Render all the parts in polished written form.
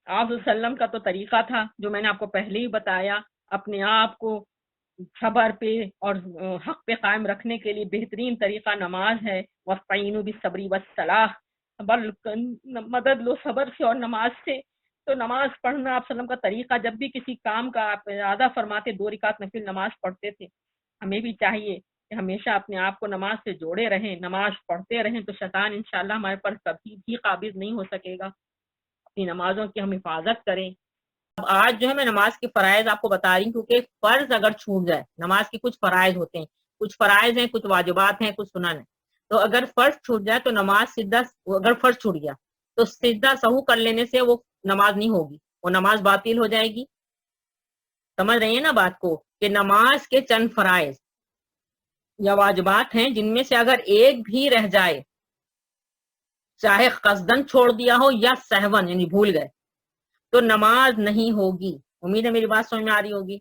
آپ وسلم کا تو طریقہ تھا جو میں نے آپ کو پہلے ہی بتایا، اپنے آپ کو صبر پہ اور حق پہ قائم رکھنے کے لیے بہترین طریقہ نماز ہے۔ وَاسْتَعِینُوا بِالصَّبْرِ وَالصَّلَاةِ، مدد لو صبر سے اور نماز سے۔ تو نماز پڑھنا آپ وسلم کا طریقہ، جب بھی کسی کام کا آپ ارادہ فرماتے 2 رکعت نفل نماز پڑھتے تھے۔ ہمیں بھی چاہیے کہ ہمیشہ اپنے آپ کو نماز سے جوڑے رہیں، نماز پڑھتے رہیں، تو شیطان انشاءاللہ ہمارے پر کبھی بھی قابض نہیں ہو سکے گا۔ اپنی نمازوں کی ہم حفاظت کریں۔ اب آج جو ہے میں نماز کے فرائض آپ کو بتا رہی ہوں، کیونکہ فرض اگر چھوٹ جائے، نماز کے کچھ فرائض ہوتے ہیں، کچھ فرائض ہیں، کچھ واجبات ہیں، کچھ سنن ہیں، تو اگر فرض چھوٹ جائے تو نماز سیدھا، اگر فرض چھوٹ گیا تو سیدھا سہو کر لینے سے وہ نماز نہیں ہوگی، وہ نماز باطل ہو جائے گی۔ سمجھ رہی ہیں نا بات کو، کہ نماز کے چند فرائض یا واجبات ہیں جن میں سے اگر ایک بھی رہ جائے، چاہے قصدن چھوڑ دیا ہو یا سہون یعنی بھول گئے، تو نماز نہیں ہوگی۔ امید ہے میری بات سمجھ میں آ رہی ہوگی۔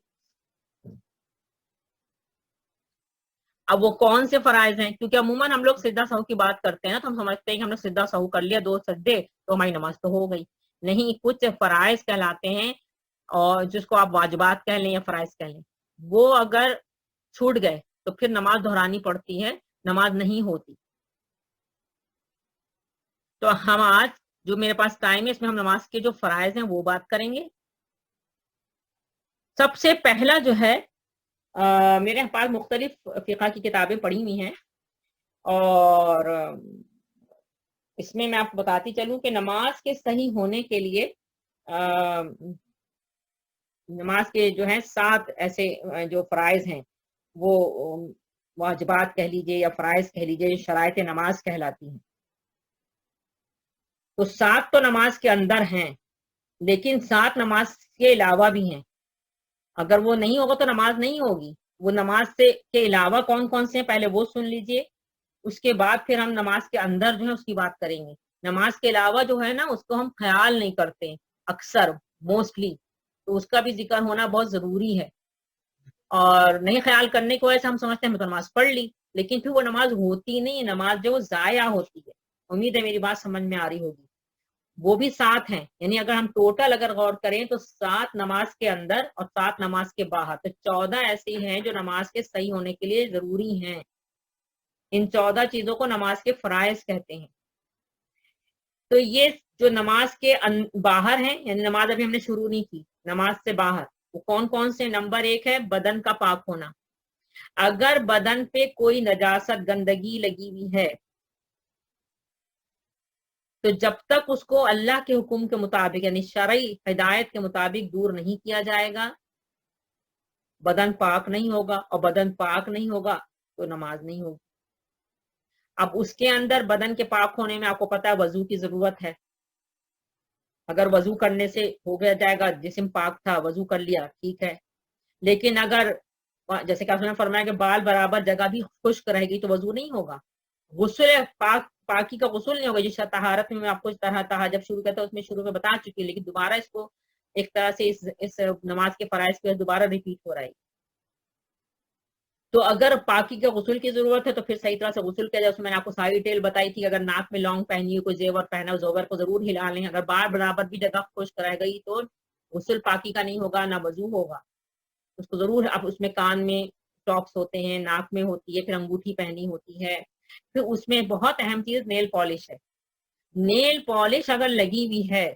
اب وہ کون سے فرائض ہیں؟ کیونکہ عموماً ہم لوگ سجدہ سہو کی بات کرتے ہیں نا، تو ہم سمجھتے ہیں کہ ہم نے سجدہ سہو کر لیا 2 سجدے تو ہماری نماز تو ہو گئی۔ نہیں، کچھ فرائض کہلاتے ہیں، اور جس کو آپ واجبات کہہ لیں یا فرائض کہہ لیں، وہ اگر چھوٹ گئے تو پھر نماز دہرانی پڑتی ہے، نماز نہیں ہوتی۔ تو ہم آج جو میرے پاس ٹائم ہے اس میں ہم نماز کے جو فرائض ہیں وہ بات کریں گے۔ سب سے پہلا جو ہے، میرے پاس مختلف فقہ کی کتابیں پڑھی ہوئی ہیں، اور اس میں آپ کو بتاتی چلوں کہ نماز کے صحیح ہونے کے لیے نماز کے جو ہیں 7 ایسے جو فرائض ہیں، وہ واجبات کہہ لیجئے یا فرائض کہہ لیجئے، جو شرائط نماز کہلاتی ہیں۔ تو 7 تو نماز کے اندر ہیں، لیکن 7 نماز کے علاوہ بھی ہیں۔ اگر وہ نہیں ہوگا تو نماز نہیں ہوگی۔ وہ نماز سے کے علاوہ کون کون سے ہیں پہلے وہ سن لیجئے، اس کے بعد پھر ہم نماز کے اندر جو ہے اس کی بات کریں گے۔ نماز کے علاوہ جو ہے نا اس کو ہم خیال نہیں کرتے اکثر، موسٹلی، تو اس کا بھی ذکر ہونا بہت ضروری ہے۔ اور نہیں خیال کرنے کی وجہ سے ہم سمجھتے ہیں میں تو نماز پڑھ لی، لیکن پھر وہ نماز ہوتی نہیں ہے، نماز جو ضائع ہوتی ہے۔ امید ہے میری بات سمجھ میں آ رہی ہوگی۔ وہ بھی 7 ہیں، یعنی اگر ہم ٹوٹل اگر غور کریں تو 7 نماز کے اندر اور 7 نماز کے باہر، تو 14 ایسی ہیں جو نماز کے صحیح ہونے کے لیے ضروری ہیں۔ ان 14 چیزوں کو نماز کے فرائض کہتے ہیں۔ تو یہ جو نماز کے باہر ہیں، یعنی نماز ابھی ہم نے شروع نہیں کی، نماز سے باہر وہ کون کون سے؟ نمبر 1 ہے بدن کا پاک ہونا۔ اگر بدن پہ کوئی نجاست، گندگی لگی ہوئی ہے تو جب تک اس کو اللہ کے حکم کے مطابق یعنی شرعی ہدایت کے مطابق دور نہیں کیا جائے گا، بدن پاک نہیں ہوگا، اور بدن پاک نہیں ہوگا تو نماز نہیں ہوگی۔ اب اس کے اندر بدن کے پاک ہونے میں آپ کو پتا ہے وضو کی ضرورت ہے۔ اگر وضو کرنے سے ہو گیا جائے گا، جسم پاک تھا، وضو کر لیا، ٹھیک ہے، لیکن اگر جیسے کہ آپ نے فرمایا کہ بال برابر جگہ بھی خشک رہے گی تو وضو نہیں ہوگا۔ غسل پاکی کا غسل نہیں ہوگا، جس طہارت میں آپ کو اس طرح جب شروع کرتا ہے اس میں شروع میں بتا چکی ہے، لیکن دوبارہ اس کو ایک طرح سے اس نماز کے فرائض کے دوبارہ ریپیٹ ہو رہا ہے۔ تو اگر پاکی کے غسل کی ضرورت ہے تو پھر صحیح طرح سے غسل کیا جائے۔ اس میں نے آپ کو ساری ڈیٹیل بتائی تھی، اگر ناک میں لونگ پہنی ہو، کوئی زیور پہنا ہو، زیور کو ضرور ہلا لیں۔ اگر بار برابر بھی جگہ خشک رہ گئی تو غسل پاکی کا نہیں ہوگا، نہ وضو ہوگا۔ اس کو ضرور، اب اس میں کان میں ٹاپس ہوتے ہیں، ناک میں ہوتی ہے، پھر انگوٹھی پہنی ہوتی ہے، پھر اس میں بہت اہم چیز نیل پالش ہے۔ نیل پالش اگر لگی ہوئی ہے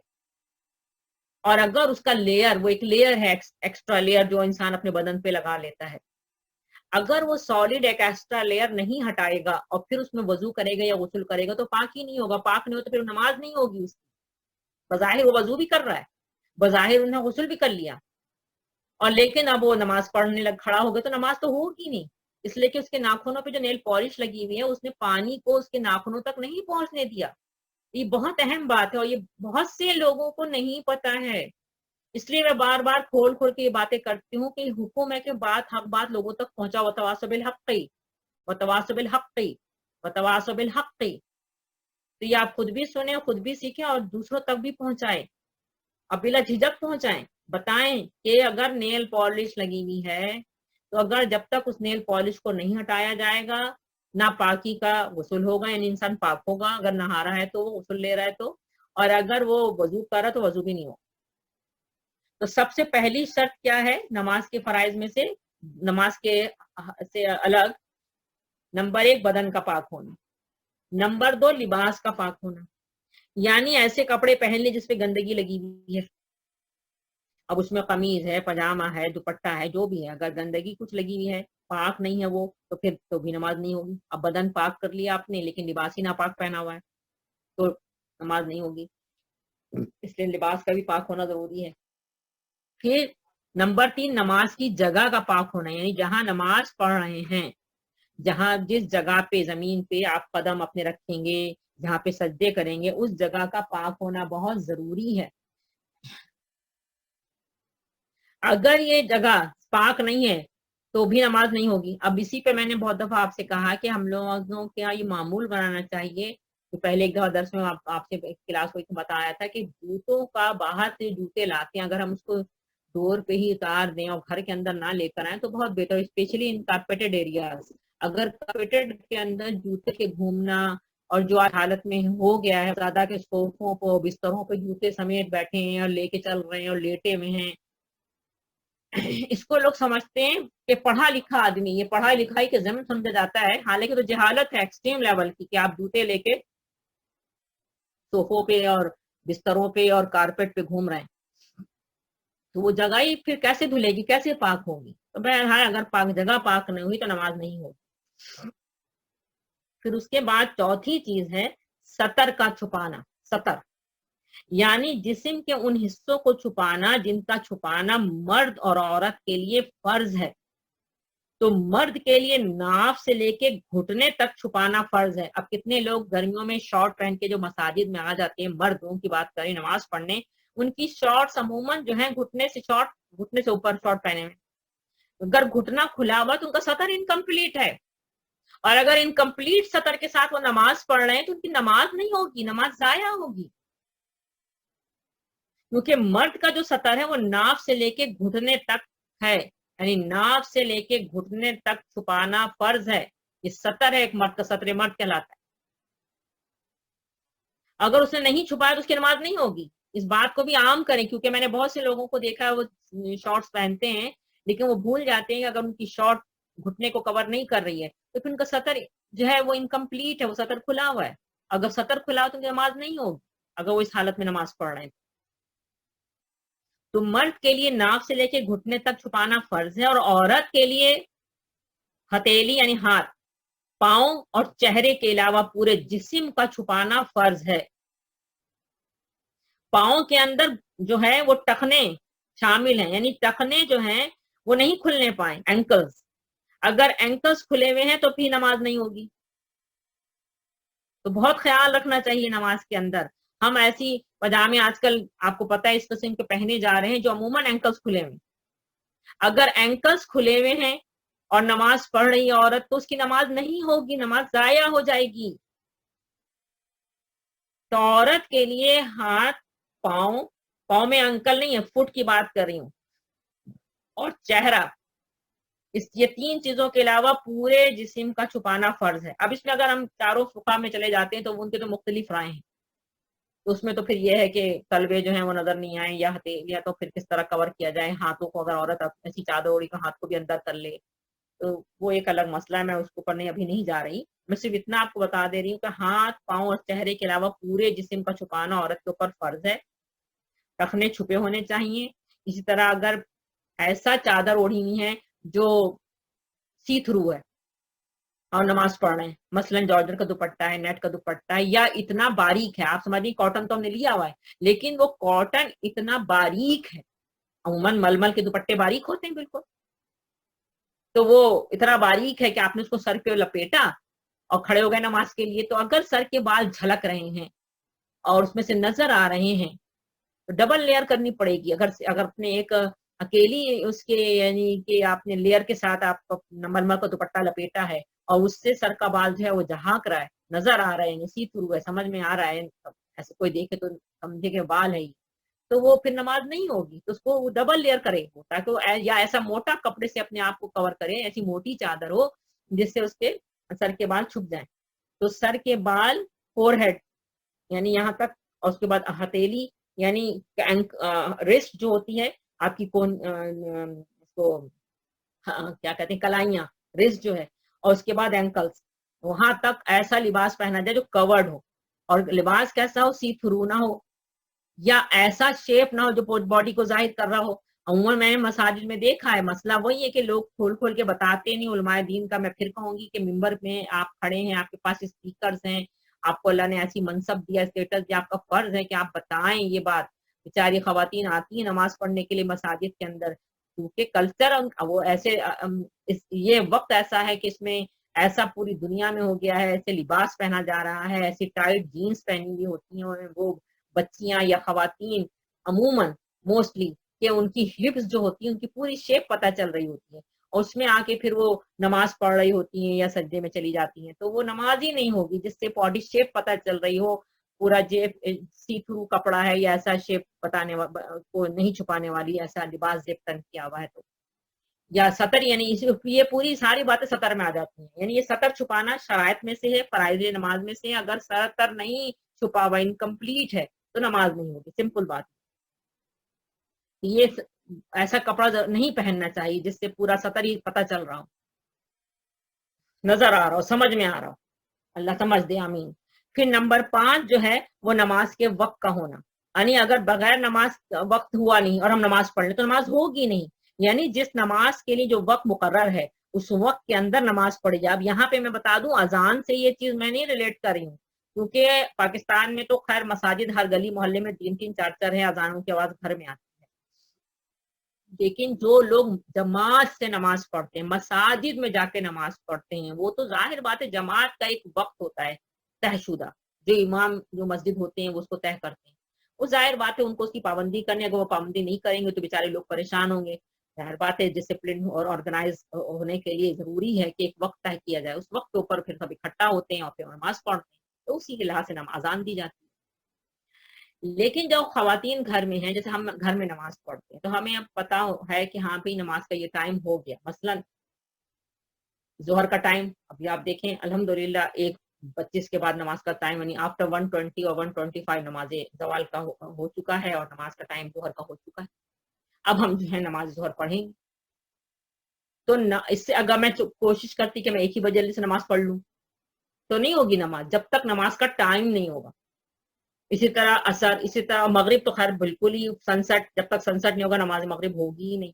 اور اگر اس کا لیئر، وہ ایک لیئر ہے ایکسٹرا لیئر جو انسان اپنے بدن پہ لگا لیتا ہے، اگر وہ سالڈ ایک ایکسٹرا لیئر نہیں ہٹائے گا اور پھر اس میں وضو کرے گا یا غسل کرے گا تو پاک ہی نہیں ہوگا۔ پاک نہیں ہو تو پھر نماز نہیں ہوگی اس کی۔ بظاہر وہ وضو بھی کر رہا ہے، بظاہر انہوں نے غسل بھی کر لیا، اور لیکن اب وہ نماز پڑھنے لگ کھڑا ہو گیا تو نماز تو ہوگی نہیں، اس لیے کہ اس کے ناخنوں پہ جو نیل پالش لگی ہوئی ہے اس نے پانی کو اس کے ناخنوں تک نہیں پہنچنے دیا۔ یہ بہت اہم بات ہے اور یہ بہت سے لوگوں کو نہیں پتا ہے، اس لیے میں بار بار کھول کھول کے یہ باتیں کرتی ہوں کہ حکم ہے کہ بات، حق بات لوگوں تک پہنچا، وتواصوا بالحق وتواصوا بالحق وتواصوا بالحق۔ تو یہ آپ خود بھی سنیں، خود بھی سیکھیں اور دوسروں تک بھی پہنچائیں، اب بلا جھجک پہنچائیں، بتائیں کہ اگر نیل پالش لگی ہوئی ہے تو اگر جب تک اس نیل پالش کو نہیں ہٹایا جائے گا نہ پاکی کا غسل ہوگا، یعنی انسان پاک ہوگا اگر نہا رہا ہے تو، وہ غسل لے رہا ہے تو، اور اگر وہ وضو کر رہا ہے تو وضو بھی نہیں ہوگا۔ تو सबसे पहली शर्त क्या है नमाज के फराइज में से, नमाज के से अलग? नंबर 1 बदन का पाक होना, नंबर 2 लिबास का पाक होना, यानी ऐसे कपड़े पहन ले जिसपे गंदगी लगी हुई है। अब उसमें कमीज है, पजामा है, दुपट्टा है, जो भी है, अगर गंदगी कुछ लगी हुई है, पाक नहीं है वो, तो फिर तो भी नमाज नहीं होगी। अब बदन पाक कर लिया आपने लेकिन लिबास ही नापाक पहना हुआ है तो नमाज नहीं होगी, इसलिए लिबास का भी पाक होना जरूरी है। फिर नंबर 3 नमाज की जगह का पाक होना, यानी जहां नमाज पढ़ रहे हैं, जहां जिस जगह पे जमीन पे आप कदम अपने रखेंगे, जहां पे सजदे करेंगे, उस जगह का पाक होना बहुत जरूरी है। अगर ये जगह पाक नहीं है तो भी नमाज नहीं होगी। अब इसी पे मैंने बहुत दफा आपसे कहा कि हम लोगों के यहाँ ये मामूल बनाना चाहिए। तो पहले एक दफा दर्स में आपसे क्लास को बताया था कि जूतों का बाहर से जूते लाते हैं, अगर हम उसको डोर पे ही उतार दें और घर के अंदर ना लेकर आए तो बहुत बेहतर, स्पेशली इन कारपेटेड एरियाज। अगर कारपेटेड के अंदर जूते के घूमना, और जो आज हालत में हो गया है, ज्यादा के सोफों पर बिस्तरों पे जूते समेत बैठे हैं और लेके चल रहे हैं और लेटे हुए हैं, इसको लोग समझते हैं कि पढ़ा लिखा आदमी, ये पढ़ाई लिखाई के जमीन समझा जाता है, हालांकि तो जहालत है एक्सट्रीम लेवल की कि आप जूते लेके सोफों पे और बिस्तरों पे और कारपेट पे घूम रहे हैं, तो वो जगह ही फिर कैसे धुलेगी, कैसे पाक होगी? तो बहरहाल अगर पाक जगह पाक नहीं हुई तो नमाज नहीं होगी। फिर उसके बाद चौथी चीज है सतर का छुपाना। सतर यानी जिस्म के उन हिस्सों को छुपाना जिनका छुपाना मर्द और औरत के लिए फर्ज है। तो मर्द के लिए नाफ से लेके घुटने तक छुपाना फर्ज है। अब कितने लोग गर्मियों में शॉर्ट पहन के जो मसाजिद में आ जाते हैं, मर्दों की बात करें नमाज पढ़ने, उनकी शॉर्ट्स अमूमन जो है घुटने से ऊपर शॉर्ट पहने हुए। अगर घुटना खुला हुआ तो उनका सतर इनकम्प्लीट है, और अगर इनकम्प्लीट सतर के साथ वो नमाज पढ़ रहे हैं तो उनकी नमाज नहीं होगी, नमाज जाया होगी। क्योंकि मर्द का जो सतर है वो नाफ से लेके घुटने तक है, यानी नाफ से लेके घुटने तक छुपाना फर्ज है। ये सतर है एक मर्द का, सतर मर्द कहलाता है। अगर उसने नहीं छुपाया तो उसकी नमाज नहीं होगी। इस बात को भी आम करें, क्योंकि मैंने बहुत से लोगों को देखा है वो शॉर्ट्स पहनते हैं लेकिन वो भूल जाते हैं कि अगर उनकी शॉर्ट घुटने को कवर नहीं कर रही है तो फिर उनका सतर जो है वो इनकम्प्लीट है, वो सतर खुला हुआ है। अगर सतर खुला हो तो उनकी नमाज नहीं होगी, अगर वो इस हालत में नमाज पढ़ रहे हैं। तो मर्द के लिए नाक से लेके घुटने तक छुपाना फर्ज है, और औरत के लिए हथेली यानी हाथ, पांव और चेहरे के अलावा पूरे जिस्म का छुपाना फर्ज है। पांव के अंदर जो है वो टखने शामिल हैं, यानी टखने जो हैं वो नहीं खुलने पाए, एंकल्स। अगर एंकल्स खुले हुए हैं तो फिर नमाज नहीं होगी। तो बहुत ख्याल रखना चाहिए नमाज के अंदर। हम ऐसी पजामे आजकल आपको पता है इस किस्म के पहने जा रहे हैं जो अमूमन एंकल्स खुले हुए। अगर एंकल्स खुले हुए हैं और नमाज पढ़ रही है औरत तो उसकी नमाज नहीं होगी, नमाज जाया हो जाएगी। तो औरत के लिए हाथ, पांव, पांव में अंकल नहीं है, फुट की बात कर रही हूँ, और चेहरा, ये तीन चीजों के अलावा पूरे जिस्म का छुपाना फर्ज है। अब इसमें अगर हम चारों फुका में चले जाते हैं तो उनके तो मुख्तलिफ राय हैं। तो उसमें तो फिर यह है कि तलवे जो है वो नजर नहीं आए, या हथेलियां तो फिर किस तरह कवर किया जाए, हाथों को अगर औरत ऐसी चादर ओढ़ी तो हाथ को भी अंदर कर ले, तो वो एक अलग मसला है, मैं उसको पढ़ने अभी नहीं जा रही। मैं सिर्फ इतना आपको बता दे रही हूँ कि हाथ, पांव और चेहरे के अलावा पूरे जिस्म का छुपाना औरत के ऊपर फर्ज है। टखने छुपे होने चाहिए। इसी तरह अगर ऐसा चादर ओढ़ी हुई है जो सी थ्रू है और नमाज पढ़ रहे हैं, मसलन जॉर्जर का दुपट्टा है, नेट का दुपट्टा है, या इतना बारीक है, आप समझिए कॉटन तो हमने लिया हुआ है लेकिन वो कॉटन इतना बारीक है, अमूमन मलमल के दुपट्टे बारीक होते हैं बिल्कुल, तो वो इतना बारीक है कि आपने उसको सर पे लपेटा और खड़े हो गए नमाज के लिए, तो अगर सर के बाल झलक रहे हैं और उसमें से नजर आ रहे हैं तो डबल लेयर करनी पड़ेगी। अगर अपने एक अकेली उसके यानी कि आपने लेयर के साथ आप मलमल का दुपट्टा लपेटा है और उससे सर का बाल जो है वो झांक रहा है, नजर आ रहा है, सी थ्रू है, समझ में आ रहा है, ऐसे कोई देखे तो समझे के बाल है, तो वो फिर नमाज नहीं होगी। तो उसको वो डबल लेयर करे ताकि वो या ऐसा मोटा कपड़े से अपने आप को कवर करे, ऐसी मोटी चादर हो जिससे उसके सर के बाल छुप जाए। तो सर के बाल, फोरहेड यानी यहाँ तक, और उसके बाद हथेली यानी रिस्ट जो होती है, आपकी कौन इसको क्या कहते हैं, कलाइयाँ, रिस्ट जो है, और उसके बाद एंकल्स, वहां तक ऐसा लिबास पहना जाए जो कवर्ड हो, और लिबास कैसा हो, सी थ्रू ना हो, या ऐसा शेप ना हो जो बॉडी को जाहिर कर रहा हो। अमूमन मैंने मसाजिद में देखा है, मसला वही है कि लोग खोल खोल के बताते नहीं। उलमाए दीन का मैं फिर कहूंगी कि मिंबर में आप खड़े हैं, आपके पास स्पीकर्स हैं, आपको अल्लाह ने ऐसी मनसब दिया, स्टेटस दिया, आपका फर्ज है कि आप बताएं ये बात। बेचारी खवातीन आती हैं नमाज पढ़ने के लिए मसाजिद के अंदर, क्योंकि कल्चर वो ऐसे ये वक्त ऐसा है कि इसमें ऐसा पूरी दुनिया में हो गया है, ऐसे लिबास पहना जा रहा है, ऐसी टाइट जीन्स पहनी हुई होती हैं वो बच्चियां या खवातीन अमूमन मोस्टली, कि उनकी हिप्स जो होती है उनकी पूरी शेप पता चल रही होती है, और उसमें आके फिर वो नमाज पढ़ रही होती हैं या सज्जे में चली जाती हैं, तो वो नमाज ही नहीं होगी जिससे बॉडी शेप पता चल रही हो। पूरा जेब सी थ्रू कपड़ा है या ऐसा शेप बताने को नहीं छुपाने वाली ऐसा लिबास जेब तन किया हुआ है, तो या सतर, यानी ये पूरी सारी बातें सतर में आ जाती हैं। यानी ये सतर छुपाना शरायत में से है, फराइज नमाज में से है। अगर सतर नहीं छुपा हुआ, इनकम्प्लीट है, तो नमाज नहीं होगी, सिंपल बात। ये ऐसा कपड़ा नहीं पहनना चाहिए जिससे पूरा सतर ही पता चल रहा हो, नजर आ रहा हो, समझ में आ रहा हो। अल्लाह समझ दे, आमीन। फिर नंबर 5 जो है वो नमाज के वक्त का होना, यानी अगर बगैर नमाज वक्त हुआ नहीं और हम नमाज पढ़ ले तो नमाज होगी नहीं। यानी जिस नमाज के लिए जो वक्त मुकर्रर है उस वक्त के अंदर नमाज पढ़ी जाए। अब यहाँ पे मैं बता दूं, अजान से ये चीज मैं नहीं रिलेट कर रही हूँ, क्योंकि पाकिस्तान में तो खैर मसाजिद हर गली मोहल्ले में 3-3 4-4 है, अजानों की आवाज घर में आती है। लेकिन जो लोग जमात से नमाज पढ़ते हैं, मसाजिद में जाके नमाज पढ़ते हैं, वो तो जाहिर बात है जमात का एक वक्त होता है तयशुदा, जो इमाम जो मस्जिद होते हैं वो उसको तय करते हैं। वो जाहिर बात है उनको उसकी पाबंदी करनी है, अगर वो पाबंदी नहीं करेंगे तो बेचारे लोग परेशान होंगे। जाहिर बात है डिसिप्लिन और ऑर्गेनाइज होने के लिए जरूरी है कि एक वक्त तय किया जाए, उस वक्त के ऊपर फिर सब इकट्ठा होते हैं और फिर नमाज पढ़ते हैं, तो उसी के लिहाज से अजान दी जाती है। लेकिन जब खवातीन घर में हैं, जैसे हम घर में नमाज पढ़ते हैं, तो हमें अब पता है कि हाँ भाई नमाज का ये टाइम हो गया। मसलन जोहर का टाइम, अभी आप देखें अल्हम्दुलिल्लाह 1:25 के बाद नमाज का टाइम, यानी आफ्टर 1:20 और 1:25 नमाज जवाल का हो चुका है और नमाज का टाइम जोहर का हो चुका है। अब हम जो है नमाज जोहर पढ़ेंगे, तो न, इससे अगर मैं कोशिश करती कि मैं 1 ही बजे से नमाज पढ़ लूँ, तो नहीं होगी नमाज जब तक नमाज का टाइम नहीं होगा। इसी तरह असर, इसी तरह मगरिब तो खैर बिल्कुल ही सनसेट, जब तक सनसेट नहीं होगा नमाज मगरिब होगी ही नहीं।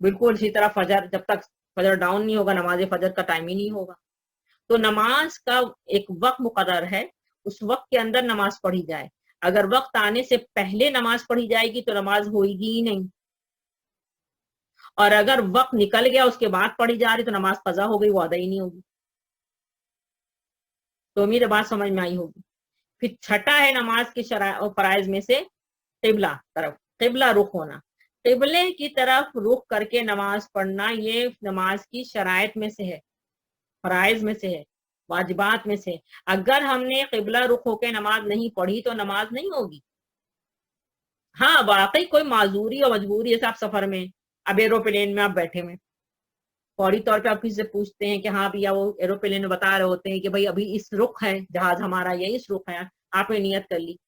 बिल्कुल इसी तरह फजर, जब तक फजर डाउन नहीं होगा नमाज फजर का टाइम ही नहीं होगा। तो नमाज का एक वक्त मुकर्रर है, उस वक्त के अंदर नमाज पढ़ी जाए। अगर वक्त आने से पहले नमाज पढ़ी जाएगी तो नमाज होगी ही नहीं, और अगर वक्त निकल गया उसके बाद पढ़ी जा रही तो नमाज कजा हो गई, वो अदा ही नहीं होगी। तो मेरी बात समझ में आई होगी। फिर छठा है नमाज के फराइज में से किबला तरफ, किबला रुख होना, किबले की तरफ रुख करके नमाज पढ़ना, ये नमाज की शराइत में से है, फराइज में से है, वाजिबात में से। अगर हमने किबला रुख होकर नमाज नहीं पढ़ी तो नमाज नहीं होगी। हाँ वाकई कोई माजूरी और मजबूरी, जैसे आप सफर में, अब एरोप्लेन में आप बैठे में, फौरी तौर पे आप किसी से पूछते हैं कि हाँ भैया, वो एरोप्लेन में बता रहे होते हैं कि भाई अभी इस रुख है जहाज हमारा, या इस रुख है, आपने नियत कर ली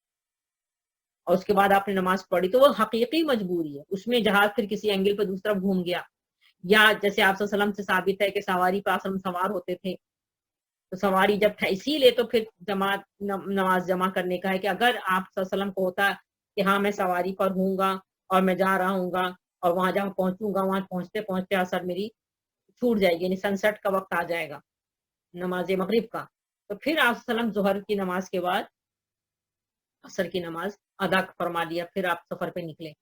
और उसके बाद आपने नमाज पढ़ी, तो वो हकीकी मजबूरी है। उसमें जहाज फिर किसी एंगल पे दूसरी तरफ घूम गया, या जैसे आप सल्लम से साबित है कि सवारी पे आसम सवार होते थे, तो सवारी जब था, इसीलिए तो फिर जमात नमाज जमा करने का है कि अगर आप सल्लम को होता कि हाँ मैं सवारी पर हूँगा और मैं जा रहा हूँगा और वहां जहाँ पहुंचूंगा वहां पहुंचते पहुंचते असर मेरी छूट जाएगी, यानी सनसेट का वक्त आ जाएगा नमाज मगरिब का, तो फिर आप सल्लम जोहर की नमाज के बाद असर की नमाज अदा फरमा लिया, फिर आप सफर पे निकले।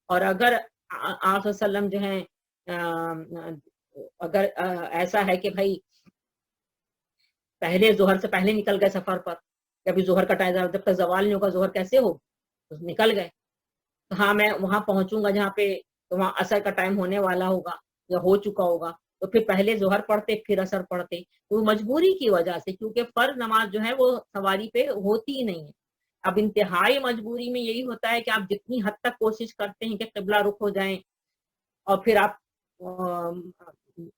और अगर आप सल्लम जो है अगर ऐसा है कि भाई पहले जोहर से पहले निकल गए सफर पर, कभी जोहर का टाइम जब तक जवाल नहीं होगा जोहर कैसे हो, तो निकल गए, तो हाँ मैं वहां पहुंचूंगा जहाँ पे, तो वहां असर का टाइम होने वाला होगा या हो चुका होगा, तो फिर पहले जोहर पढ़ते फिर असर पढ़ते, तो मजबूरी की वजह से, क्योंकि फर्ज नमाज जो है वो सवारी पे होती ही नहीं है। अब इंतहाई मजबूरी में यही होता है कि आप जितनी हद तक कोशिश करते हैं कि किबला रुख हो जाए, और फिर आप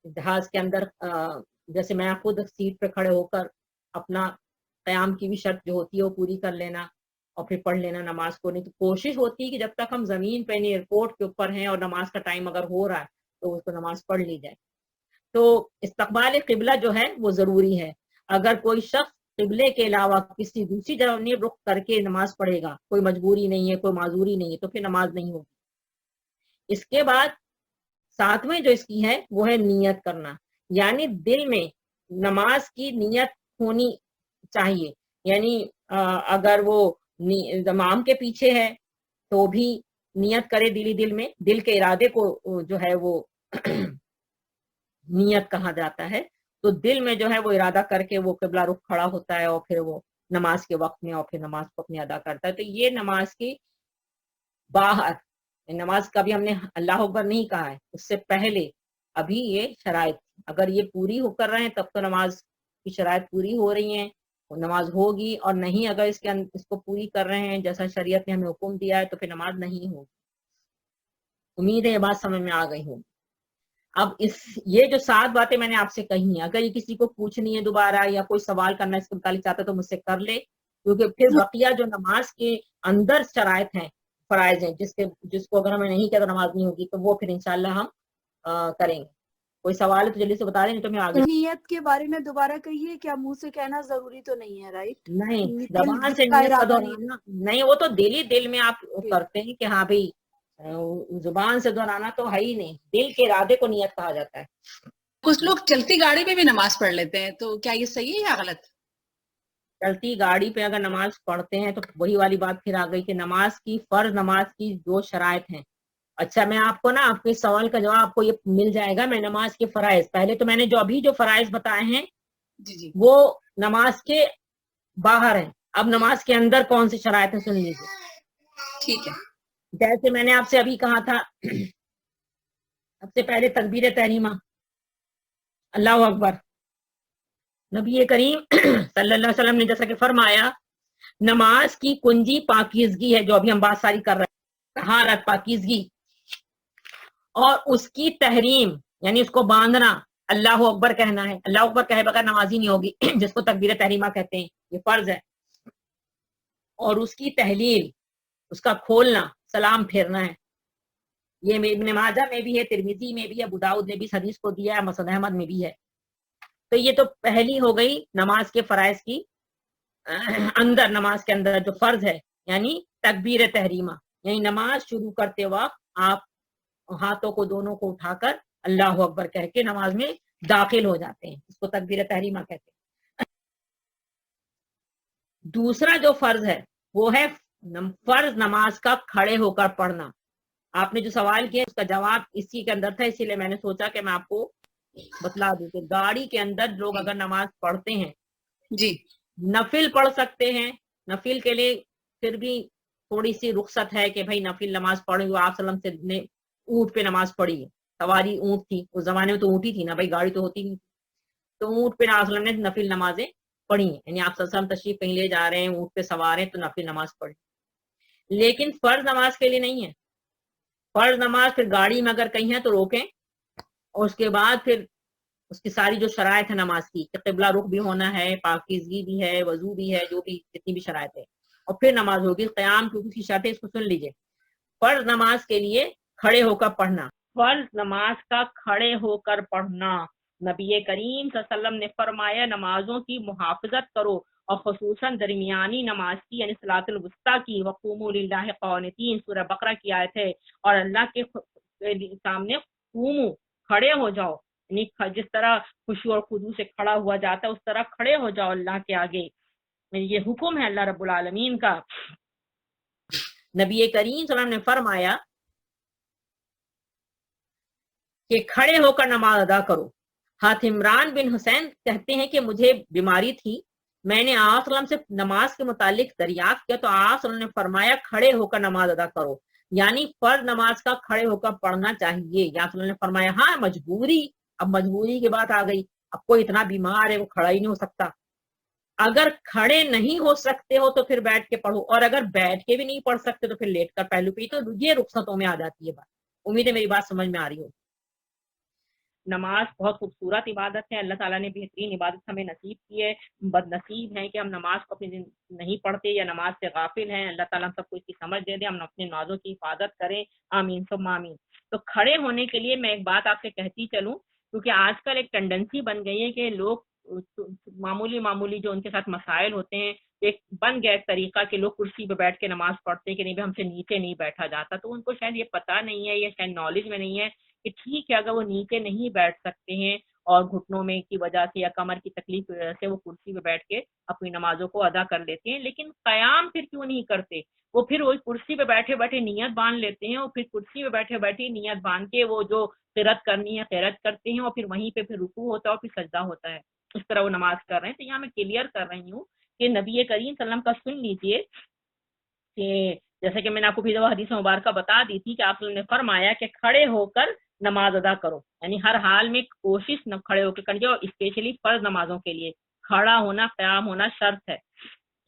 जहाज के अंदर जैसे मैं खुद सीट पे खड़े होकर अपना कयाम की भी शर्त जो होती है वो पूरी कर लेना, اور پھر پڑھ لینا نماز کو. نہیں تو کوشش ہوتی ہے کہ جب تک ہم زمین پہ نہیں ایئرپورٹ کے اوپر ہیں اور نماز کا ٹائم اگر ہو رہا ہے تو اس کو نماز پڑھ لی جائے. تو استقبال قبلہ جو ہے وہ ضروری ہے. اگر کوئی شخص قبلے کے علاوہ کسی دوسری جگہ نہیں رخ کر کے نماز پڑھے گا, کوئی مجبوری نہیں ہے, کوئی معذوری نہیں ہے, تو پھر نماز نہیں ہوگی. اس کے بعد ساتویں جو اس کی ہے وہ ہے نیت کرنا, یعنی دل میں نماز کی نیت ہونی چاہیے. یعنی اگر وہ امام کے پیچھے ہے تو بھی نیت کرے دلی دل میں, دل کے ارادے کو جو ہے وہ نیت کہا جاتا ہے. تو دل میں جو ہے وہ ارادہ کر کے وہ قبلہ رخ کھڑا ہوتا ہے اور پھر وہ نماز کے وقت میں اور پھر نماز کو اپنی ادا کرتا ہے. تو یہ نماز کی باہر, نماز کا بھی ہم نے اللہ اکبر نہیں کہا ہے, اس سے پہلے ابھی یہ شرائط, اگر یہ پوری ہو کر رہے ہیں تب تو نماز کی شرائط پوری ہو رہی ہیں, نماز ہوگی. اور نہیں اگر اس کو پوری کر رہے ہیں جیسا شریعت نے ہمیں حکم دیا ہے تو پھر نماز نہیں ہوگی. امید ہے یہ بات سمجھ میں آ گئی ہوگی. اب یہ جو 7 باتیں میں نے آپ سے کہی ہیں, اگر یہ کسی کو پوچھنی ہے دوبارہ یا کوئی سوال کرنا اس کے متعلق چاہتا ہے تو مجھ سے کر لے, کیونکہ پھر بقیہ جو نماز کے اندر شرائط ہیں, فرائض ہیں, جس کو اگر ہمیں نہیں کیا تو نماز نہیں ہوگی, تو وہ پھر انشاءاللہ ہم کریں گے. کوئی سوال ہے تو جلدی سے بتا دیں, نہیں تو میں آگے. نیت کے بارے میں دوبارہ کہیے, کیا منہ سے کہنا ضروری تو نہیں ہے, رائٹ؟ نہیں, زبان سے نیت کا دہرانا نہیں, وہ تو دل میں آپ کرتے ہیں کہ ہاں بھائی, زبان سے دہرانا تو ہے ہی نہیں, دل کے ارادے کو نیت کہا جاتا ہے. کچھ لوگ چلتی گاڑی میں بھی نماز پڑھ لیتے ہیں, تو کیا یہ صحیح ہے یا غلط؟ چلتی گاڑی پہ اگر نماز پڑھتے ہیں تو وہی والی بات پھر آ گئی کہ نماز کی, فرض نماز کی جو شرائط ہیں. اچھا, میں آپ کو نا آپ کے سوال کا جواب آپ کو یہ مل جائے گا. میں نماز کے فرائض, پہلے تو میں نے جو فرائض بتائے ہیں جی وہ نماز کے باہر ہیں. اب نماز کے اندر کون سی شرائط ہیں سن لیجیے. ٹھیک ہے. جیسے میں نے آپ سے ابھی کہا تھا, سب سے پہلے تکبیر تحریمہ, اللہ اکبر. نبی کریم صلی اللہ علیہ وسلم نے جیسا کہ فرمایا, نماز کی کنجی پاکیزگی ہے, جو ابھی ہم بات ساری کر رہے ہیں, طہارت, پاکیزگی. اور اس کی تحریم یعنی اس کو باندھنا, اللہ اکبر کہنا ہے. اللہ اکبر کہے بغیر نمازی نہیں ہوگی, جس کو تکبیر تحریمہ کہتے ہیں, یہ فرض ہے. اور اس کی تحلیل, اس کا کھولنا, سلام پھیرنا ہے. یہ ابن ماجہ میں بھی ہے, ترمذی میں بھی ہے, ابو داؤد نے بھی اس حدیث کو دیا ہے, مسند احمد میں بھی ہے. تو یہ تو پہلی ہو گئی نماز کے فرائض کی اندر, نماز کے اندر جو فرض ہے یعنی تکبیر تحریمہ, یعنی نماز شروع کرتے وقت آپ ہاتھوں کو دونوں کو اٹھا کر اللہ اکبر کہہ کے نماز میں داخل ہو جاتے ہیں, اس کو تکبیر تحریمہ کہتے ہیں. دوسرا جو فرض ہے وہ ہے فرض نماز کا کھڑے ہو کر پڑھنا. آپ نے جو سوال کیا اس کا جواب اسی کے اندر تھا, اسی لیے میں نے سوچا کہ میں آپ کو بتلا دوں کہ گاڑی کے اندر لوگ اگر نماز پڑھتے ہیں جی, نفل پڑھ سکتے ہیں. نفل کے لیے پھر بھی تھوڑی سی رخصت ہے کہ بھائی نفل نماز پڑھیں. وہ آپ صلی اللہ علیہ وسلم نے اونٹ پہ نماز پڑھی ہے, سواری اونٹ تھی, اس زمانے میں تو اونٹ ہی تھی نا بھائی, گاڑی تو ہوتی نہیں, تو اونٹ پہ آپ صلی اللہ علیہ وسلم نے نفل نمازیں پڑھی ہیں. یعنی آپ صلی اللہ علیہ وسلم تشریف کہیں لے جا رہے ہیں, اونٹ پہ سوار ہیں, تو نفل نماز پڑھی. لیکن فرض نماز کے لیے نہیں ہے. فرض نماز پھر گاڑی میں اگر کہیں ہے تو روکیں, اور اس کے بعد پھر اس کی ساری جو شرائط ہے نماز کی, کہ قبلہ رخ بھی ہونا ہے, پاکیزگی بھی ہے, وضو بھی ہے, جو بھی جتنی بھی شرائط ہے, اور پھر نماز ہوگی. قیام کی اس کی شرط ہے, اس کو سن لیجئے. فرض نماز کے لیے کھڑے ہو کر پڑھنا, فرض نماز کا کھڑے ہو کر پڑھنا. نبی کریم صلی اللہ علیہ وسلم نے فرمایا, نمازوں کی محافظت کرو, اور خصوصاً درمیانی نماز کی یعنی صلاۃ الوسطیٰ کی. وقوموا للہ قانتین, سورہ بقرہ کی آیت ہے. اور اللہ کے سامنے قوموا, کھڑے ہو جاؤ, یعنی جس طرح خشوع اور خضوع سے کھڑا ہوا جاتا ہے اس طرح کھڑے ہو جاؤ اللہ کے آگے. یہ حکم ہے اللہ رب العالمین کا. نبی کریم صلی اللہ علیہ وسلم نے فرمایا کہ کھڑے ہو کر نماز ادا کرو. ہاتھ عمران بن حسین کہتے ہیں کہ مجھے بیماری تھی, میں نے آپ صلی اللہ علیہ وسلم سے نماز کے متعلق دریافت کیا, تو آپ صلی اللہ علیہ وسلم نے فرمایا کھڑے ہو کر نماز ادا کرو. یعنی فرض نماز کا کھڑے ہو کر پڑھنا چاہیے. یا صلی اللہ علیہ وسلم نے فرمایا ہاں مجبوری, اب مجبوری کی بات آ گئی, اب کوئی اتنا بیمار ہے وہ کھڑا ہی نہیں ہو سکتا. اگر کھڑے نہیں ہو سکتے ہو تو پھر بیٹھ کے پڑھو, اور اگر بیٹھ کے بھی نہیں پڑھ سکتے تو پھر لیٹ کر پہلو پہ. تو یہ رخصتوں میں آ جاتی ہے بات. امید ہے میری بات سمجھ میں آ رہی ہو. نماز بہت خوبصورت عبادت ہے، اللہ تعالیٰ نے بہترین عبادت ہمیں نصیب کی ہے. بدنصیب ہیں کہ ہم نماز کو اپنی نہیں پڑھتے یا نماز سے غافل ہیں. اللہ تعالیٰ ہم سب کو اس کی سمجھ دے دے، ہم اپنے نمازوں کی حفاظت کریں. آمین ثم آمین. تو کھڑے ہونے کے لیے میں ایک بات آپ سے کہتی چلوں، کیونکہ آج کل ایک ٹینڈنسی بن گئی ہے کہ لوگ معمولی جو ان کے ساتھ مسائل ہوتے ہیں، ایک بن گیا ایک طریقہ کہ لوگ کرسی پہ بیٹھ کے نماز پڑھتے ہیں کہ نہیں ہم سے نیچے نہیں بیٹھا جاتا. تو ان کو شاید یہ پتہ نہیں ہے، یہ شاید نالج میں نہیں ہے کہ ٹھیک ہے اگر وہ نیچے نہیں بیٹھ سکتے ہیں اور گھٹنوں میں کی وجہ سے یا کمر کی تکلیف کی وجہ سے وہ کرسی پہ بیٹھ کے اپنی نمازوں کو ادا کر لیتے ہیں، لیکن قیام پھر کیوں نہیں کرتے؟ وہ پھر وہی کرسی پہ بیٹھے بیٹھے نیت باندھ لیتے ہیں، اور پھر کرسی پہ بیٹھے بیٹھے نیت باندھ کے وہ جو قرات کرنی ہے قرات کرتے ہیں، اور پھر وہیں پہ پھر رکوع ہوتا ہے اور پھر سجدہ ہوتا ہے. اس طرح وہ نماز کر رہے ہیں. تو یہاں میں کلیئر کر رہی ہوں کہ نبی کریم صلی اللہ علیہ وسلم کا سن لیجئے کہ جیسے کہ میں نے آپ کو بھی حدیث مبارکہ بتا دی تھی کہ آپ نے فرمایا کہ کھڑے ہو کر نماز ادا کرو، یعنی ہر حال میں کوشش نہ کھڑے ہو کے کرنی، اور اسپیشلی فرض نمازوں کے لیے کھڑا ہونا قیام ہونا شرط ہے.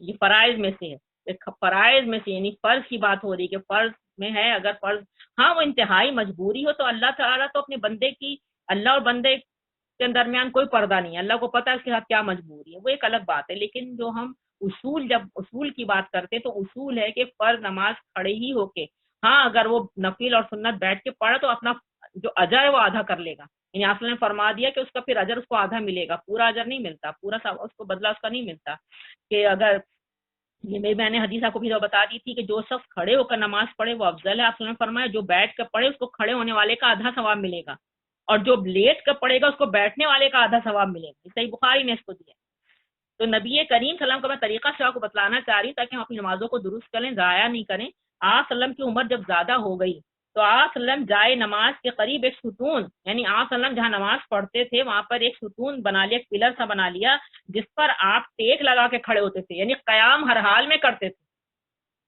یہ فرائض میں سے ہے، فرائض میں سے یعنی فرض کی بات ہو رہی ہے کہ فرض میں ہے. اگر فرض ہاں وہ انتہائی مجبوری ہو تو اللہ تعالیٰ تو اپنے بندے کی، اللہ اور بندے کے درمیان کوئی پردہ نہیں ہے، اللہ کو پتہ ہے اس کے ساتھ کیا مجبوری ہے، وہ ایک الگ بات ہے. لیکن جو ہم جب اصول کی بات کرتے تو اصول ہے کہ فرض نماز کھڑے ہی ہو کے، ہاں اگر وہ نفل اور سنت بیٹھ کے پڑھا تو اپنا جو اجر ہے وہ آدھا کر لے گا. یعنی آپ نے فرما دیا کہ اس کا پھر اجر اس کو آدھا ملے گا، پورا اجر نہیں ملتا، پورا اس کو بدلہ اس کا نہیں ملتا. کہ اگر یہ میں نے حدیث آپ کو بھی بتا دی تھی کہ جو شخص کھڑے ہو کر نماز پڑھے وہ افضل ہے. آپ نے فرمایا جو بیٹھ کر پڑھے اس کو کھڑے ہونے والے کا آدھا ثواب ملے گا، اور جو لیٹ کر پڑھے گا اس کو بیٹھنے والے کا آدھا ثواب ملے گا. صحیح بخاری نے اس کو دیا. تو نبی کریم صلی اللہ علیہ وسلم کا میں طریقہ سے آپ کو بتلانا چاہ رہی تاکہ ہم اپنی نمازوں کو درست کریں، ضائع نہیں کریں. آپ صلی اللہ علیہ وسلم کی عمر جب زیادہ ہو گئی تو آپ صلی اللہ علیہ وسلم جائے نماز کے قریب ایک ستون، یعنی آپ صلی اللہ علیہ وسلم جہاں نماز پڑھتے تھے وہاں پر ایک ستون بنا لیا، ایک پلر سا بنا لیا جس پر آپ ٹیک لگا کے کھڑے ہوتے تھے، یعنی قیام ہر حال میں کرتے تھے.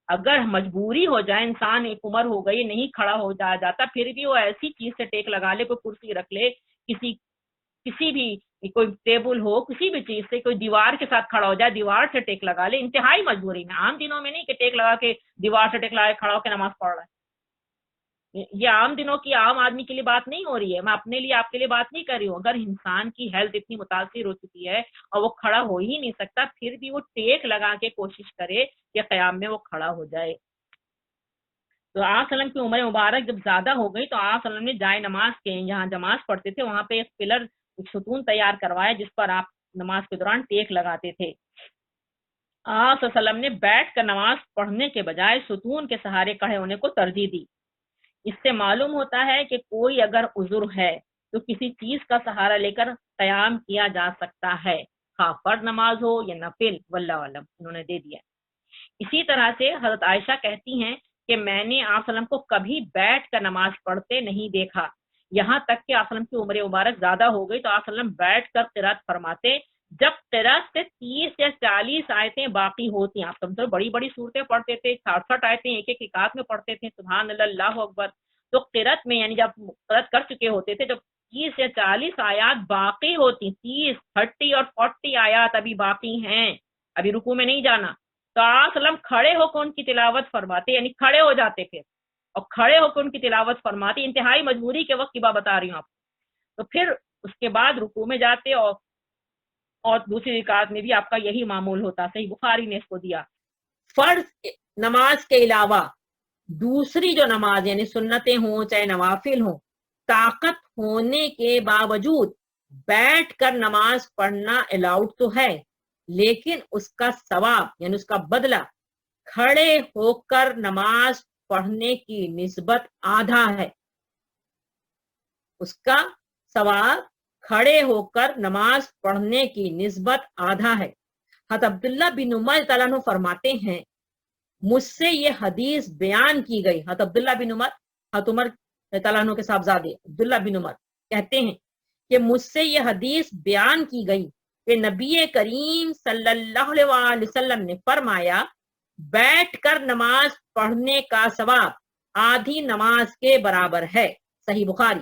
اگر مجبوری ہو جائے، انسان ایک عمر ہو گئی نہیں کھڑا ہو جاتا، پھر بھی وہ ایسی چیز سے ٹیک لگا لے، کوئی کرسی رکھ لے، کسی بھی کوئی ٹیبل ہو، کسی بھی چیز سے، کوئی دیوار کے ساتھ کھڑا ہو جائے، دیوار سے ٹیک لگا لے. انتہائی مجبوری میں، عام دنوں میں نہیں کہ ٹیک لگا کے دیوار سے ٹیک لگا کے کھڑا ہو کے نماز پڑھ رہا ہے. یہ عام دنوں کی عام آدمی کے لیے بات نہیں ہو رہی ہے، میں اپنے لیے آپ کے لیے بات نہیں کر رہی ہوں. اگر انسان کی ہیلتھ اتنی متاثر ہو چکی ہے اور وہ کھڑا ہو ہی نہیں سکتا، پھر بھی وہ ٹیک لگا کے کوشش کرے کہ قیام میں وہ کھڑا ہو جائے. تو آپ صلی اللہ علیہ وسلم کی عمر مبارک جب زیادہ ہو گئی تو آپ صلی اللہ علیہ وسلم نے جائے نماز کے جہاں نماز پڑھتے تھے وہاں پہ ایک پلر، ایک ستون تیار کروایا جس پر آپ نماز کے دوران ٹیک لگاتے تھے. آپ صلی اللہ علیہ وسلم نے بیٹھ کر نماز پڑھنے کے بجائے ستون کے سہارے کھڑے ہونے کو ترجیح دی. اس سے معلوم ہوتا ہے کہ کوئی اگر عذر ہے تو کسی چیز کا سہارا لے کر قیام کیا جا سکتا ہے، خواہ فرض نماز ہو یا نفل، واللہ علم. انہوں نے دے دیا. اسی طرح سے حضرت عائشہ کہتی ہیں کہ میں نے آپ صلی اللہ علیہ وسلم کو کبھی بیٹھ کر نماز پڑھتے نہیں دیکھا، یہاں تک کہ آپ صلی اللہ علیہ وسلم کی عمر مبارک زیادہ ہو گئی تو آپ صلی اللہ علیہ وسلم بیٹھ کر قرات فرماتے. جب قرات سے 30 یا 40 آیتیں باقی ہوتی ہیں، آپ سمجھو بڑی بڑی صورتیں پڑھتے تھے، 60 آیتیں ایک ایک رکعت میں پڑھتے تھے، سبحان اللہ اللہ اکبر. تو قرات میں یعنی جب قرات کر چکے ہوتے تھے، جب 30 یا 40 آیات باقی ہوتی، 30 اور 40 آیات ابھی باقی ہیں، ابھی رکوع میں نہیں جانا، تو آپ صلی اللہ علیہ وسلم کھڑے ہو کر ان کی تلاوت فرماتے، یعنی کھڑے ہو جاتے پھر اور کھڑے ہو کر ان کی تلاوت فرماتے. انتہائی مجبوری کے وقت کی بات بتا رہی ہوں آپ. تو پھر اس کے بعد رکوع میں جاتے اور دوسری رکعت میں بھی آپ کا یہی معمول ہوتا. صحیح بخاری نے اس کو دیا. فرض نماز کے علاوہ دوسری جو نماز یعنی سنتیں ہوں چاہے نوافل ہوں، طاقت ہونے کے باوجود بیٹھ کر نماز پڑھنا الاؤڈ تو ہے، لیکن اس کا ثواب یعنی اس کا بدلہ کھڑے ہو کر نماز پڑھنے کی نسبت آدھا ہے. اس کا ثواب کھڑے ہو کر نماز پڑھنے کی نسبت آدھا ہے. حضرت عبداللہ بن عمر تعالیٰ عنہ فرماتے ہیں مجھ سے یہ حدیث بیان کی گئی. حضرت عبداللہ بن عمر، حضرت عمر تعالیٰ عنہ کے صاحبزادے عبداللہ بن عمر کہتے ہیں کہ مجھ سے یہ حدیث بیان کی گئی کہ نبی کریم صلی اللہ علیہ وسلم نے فرمایا بیٹھ کر نماز پڑھنے کا ثواب آدھی نماز کے برابر ہے. صحیح بخاری.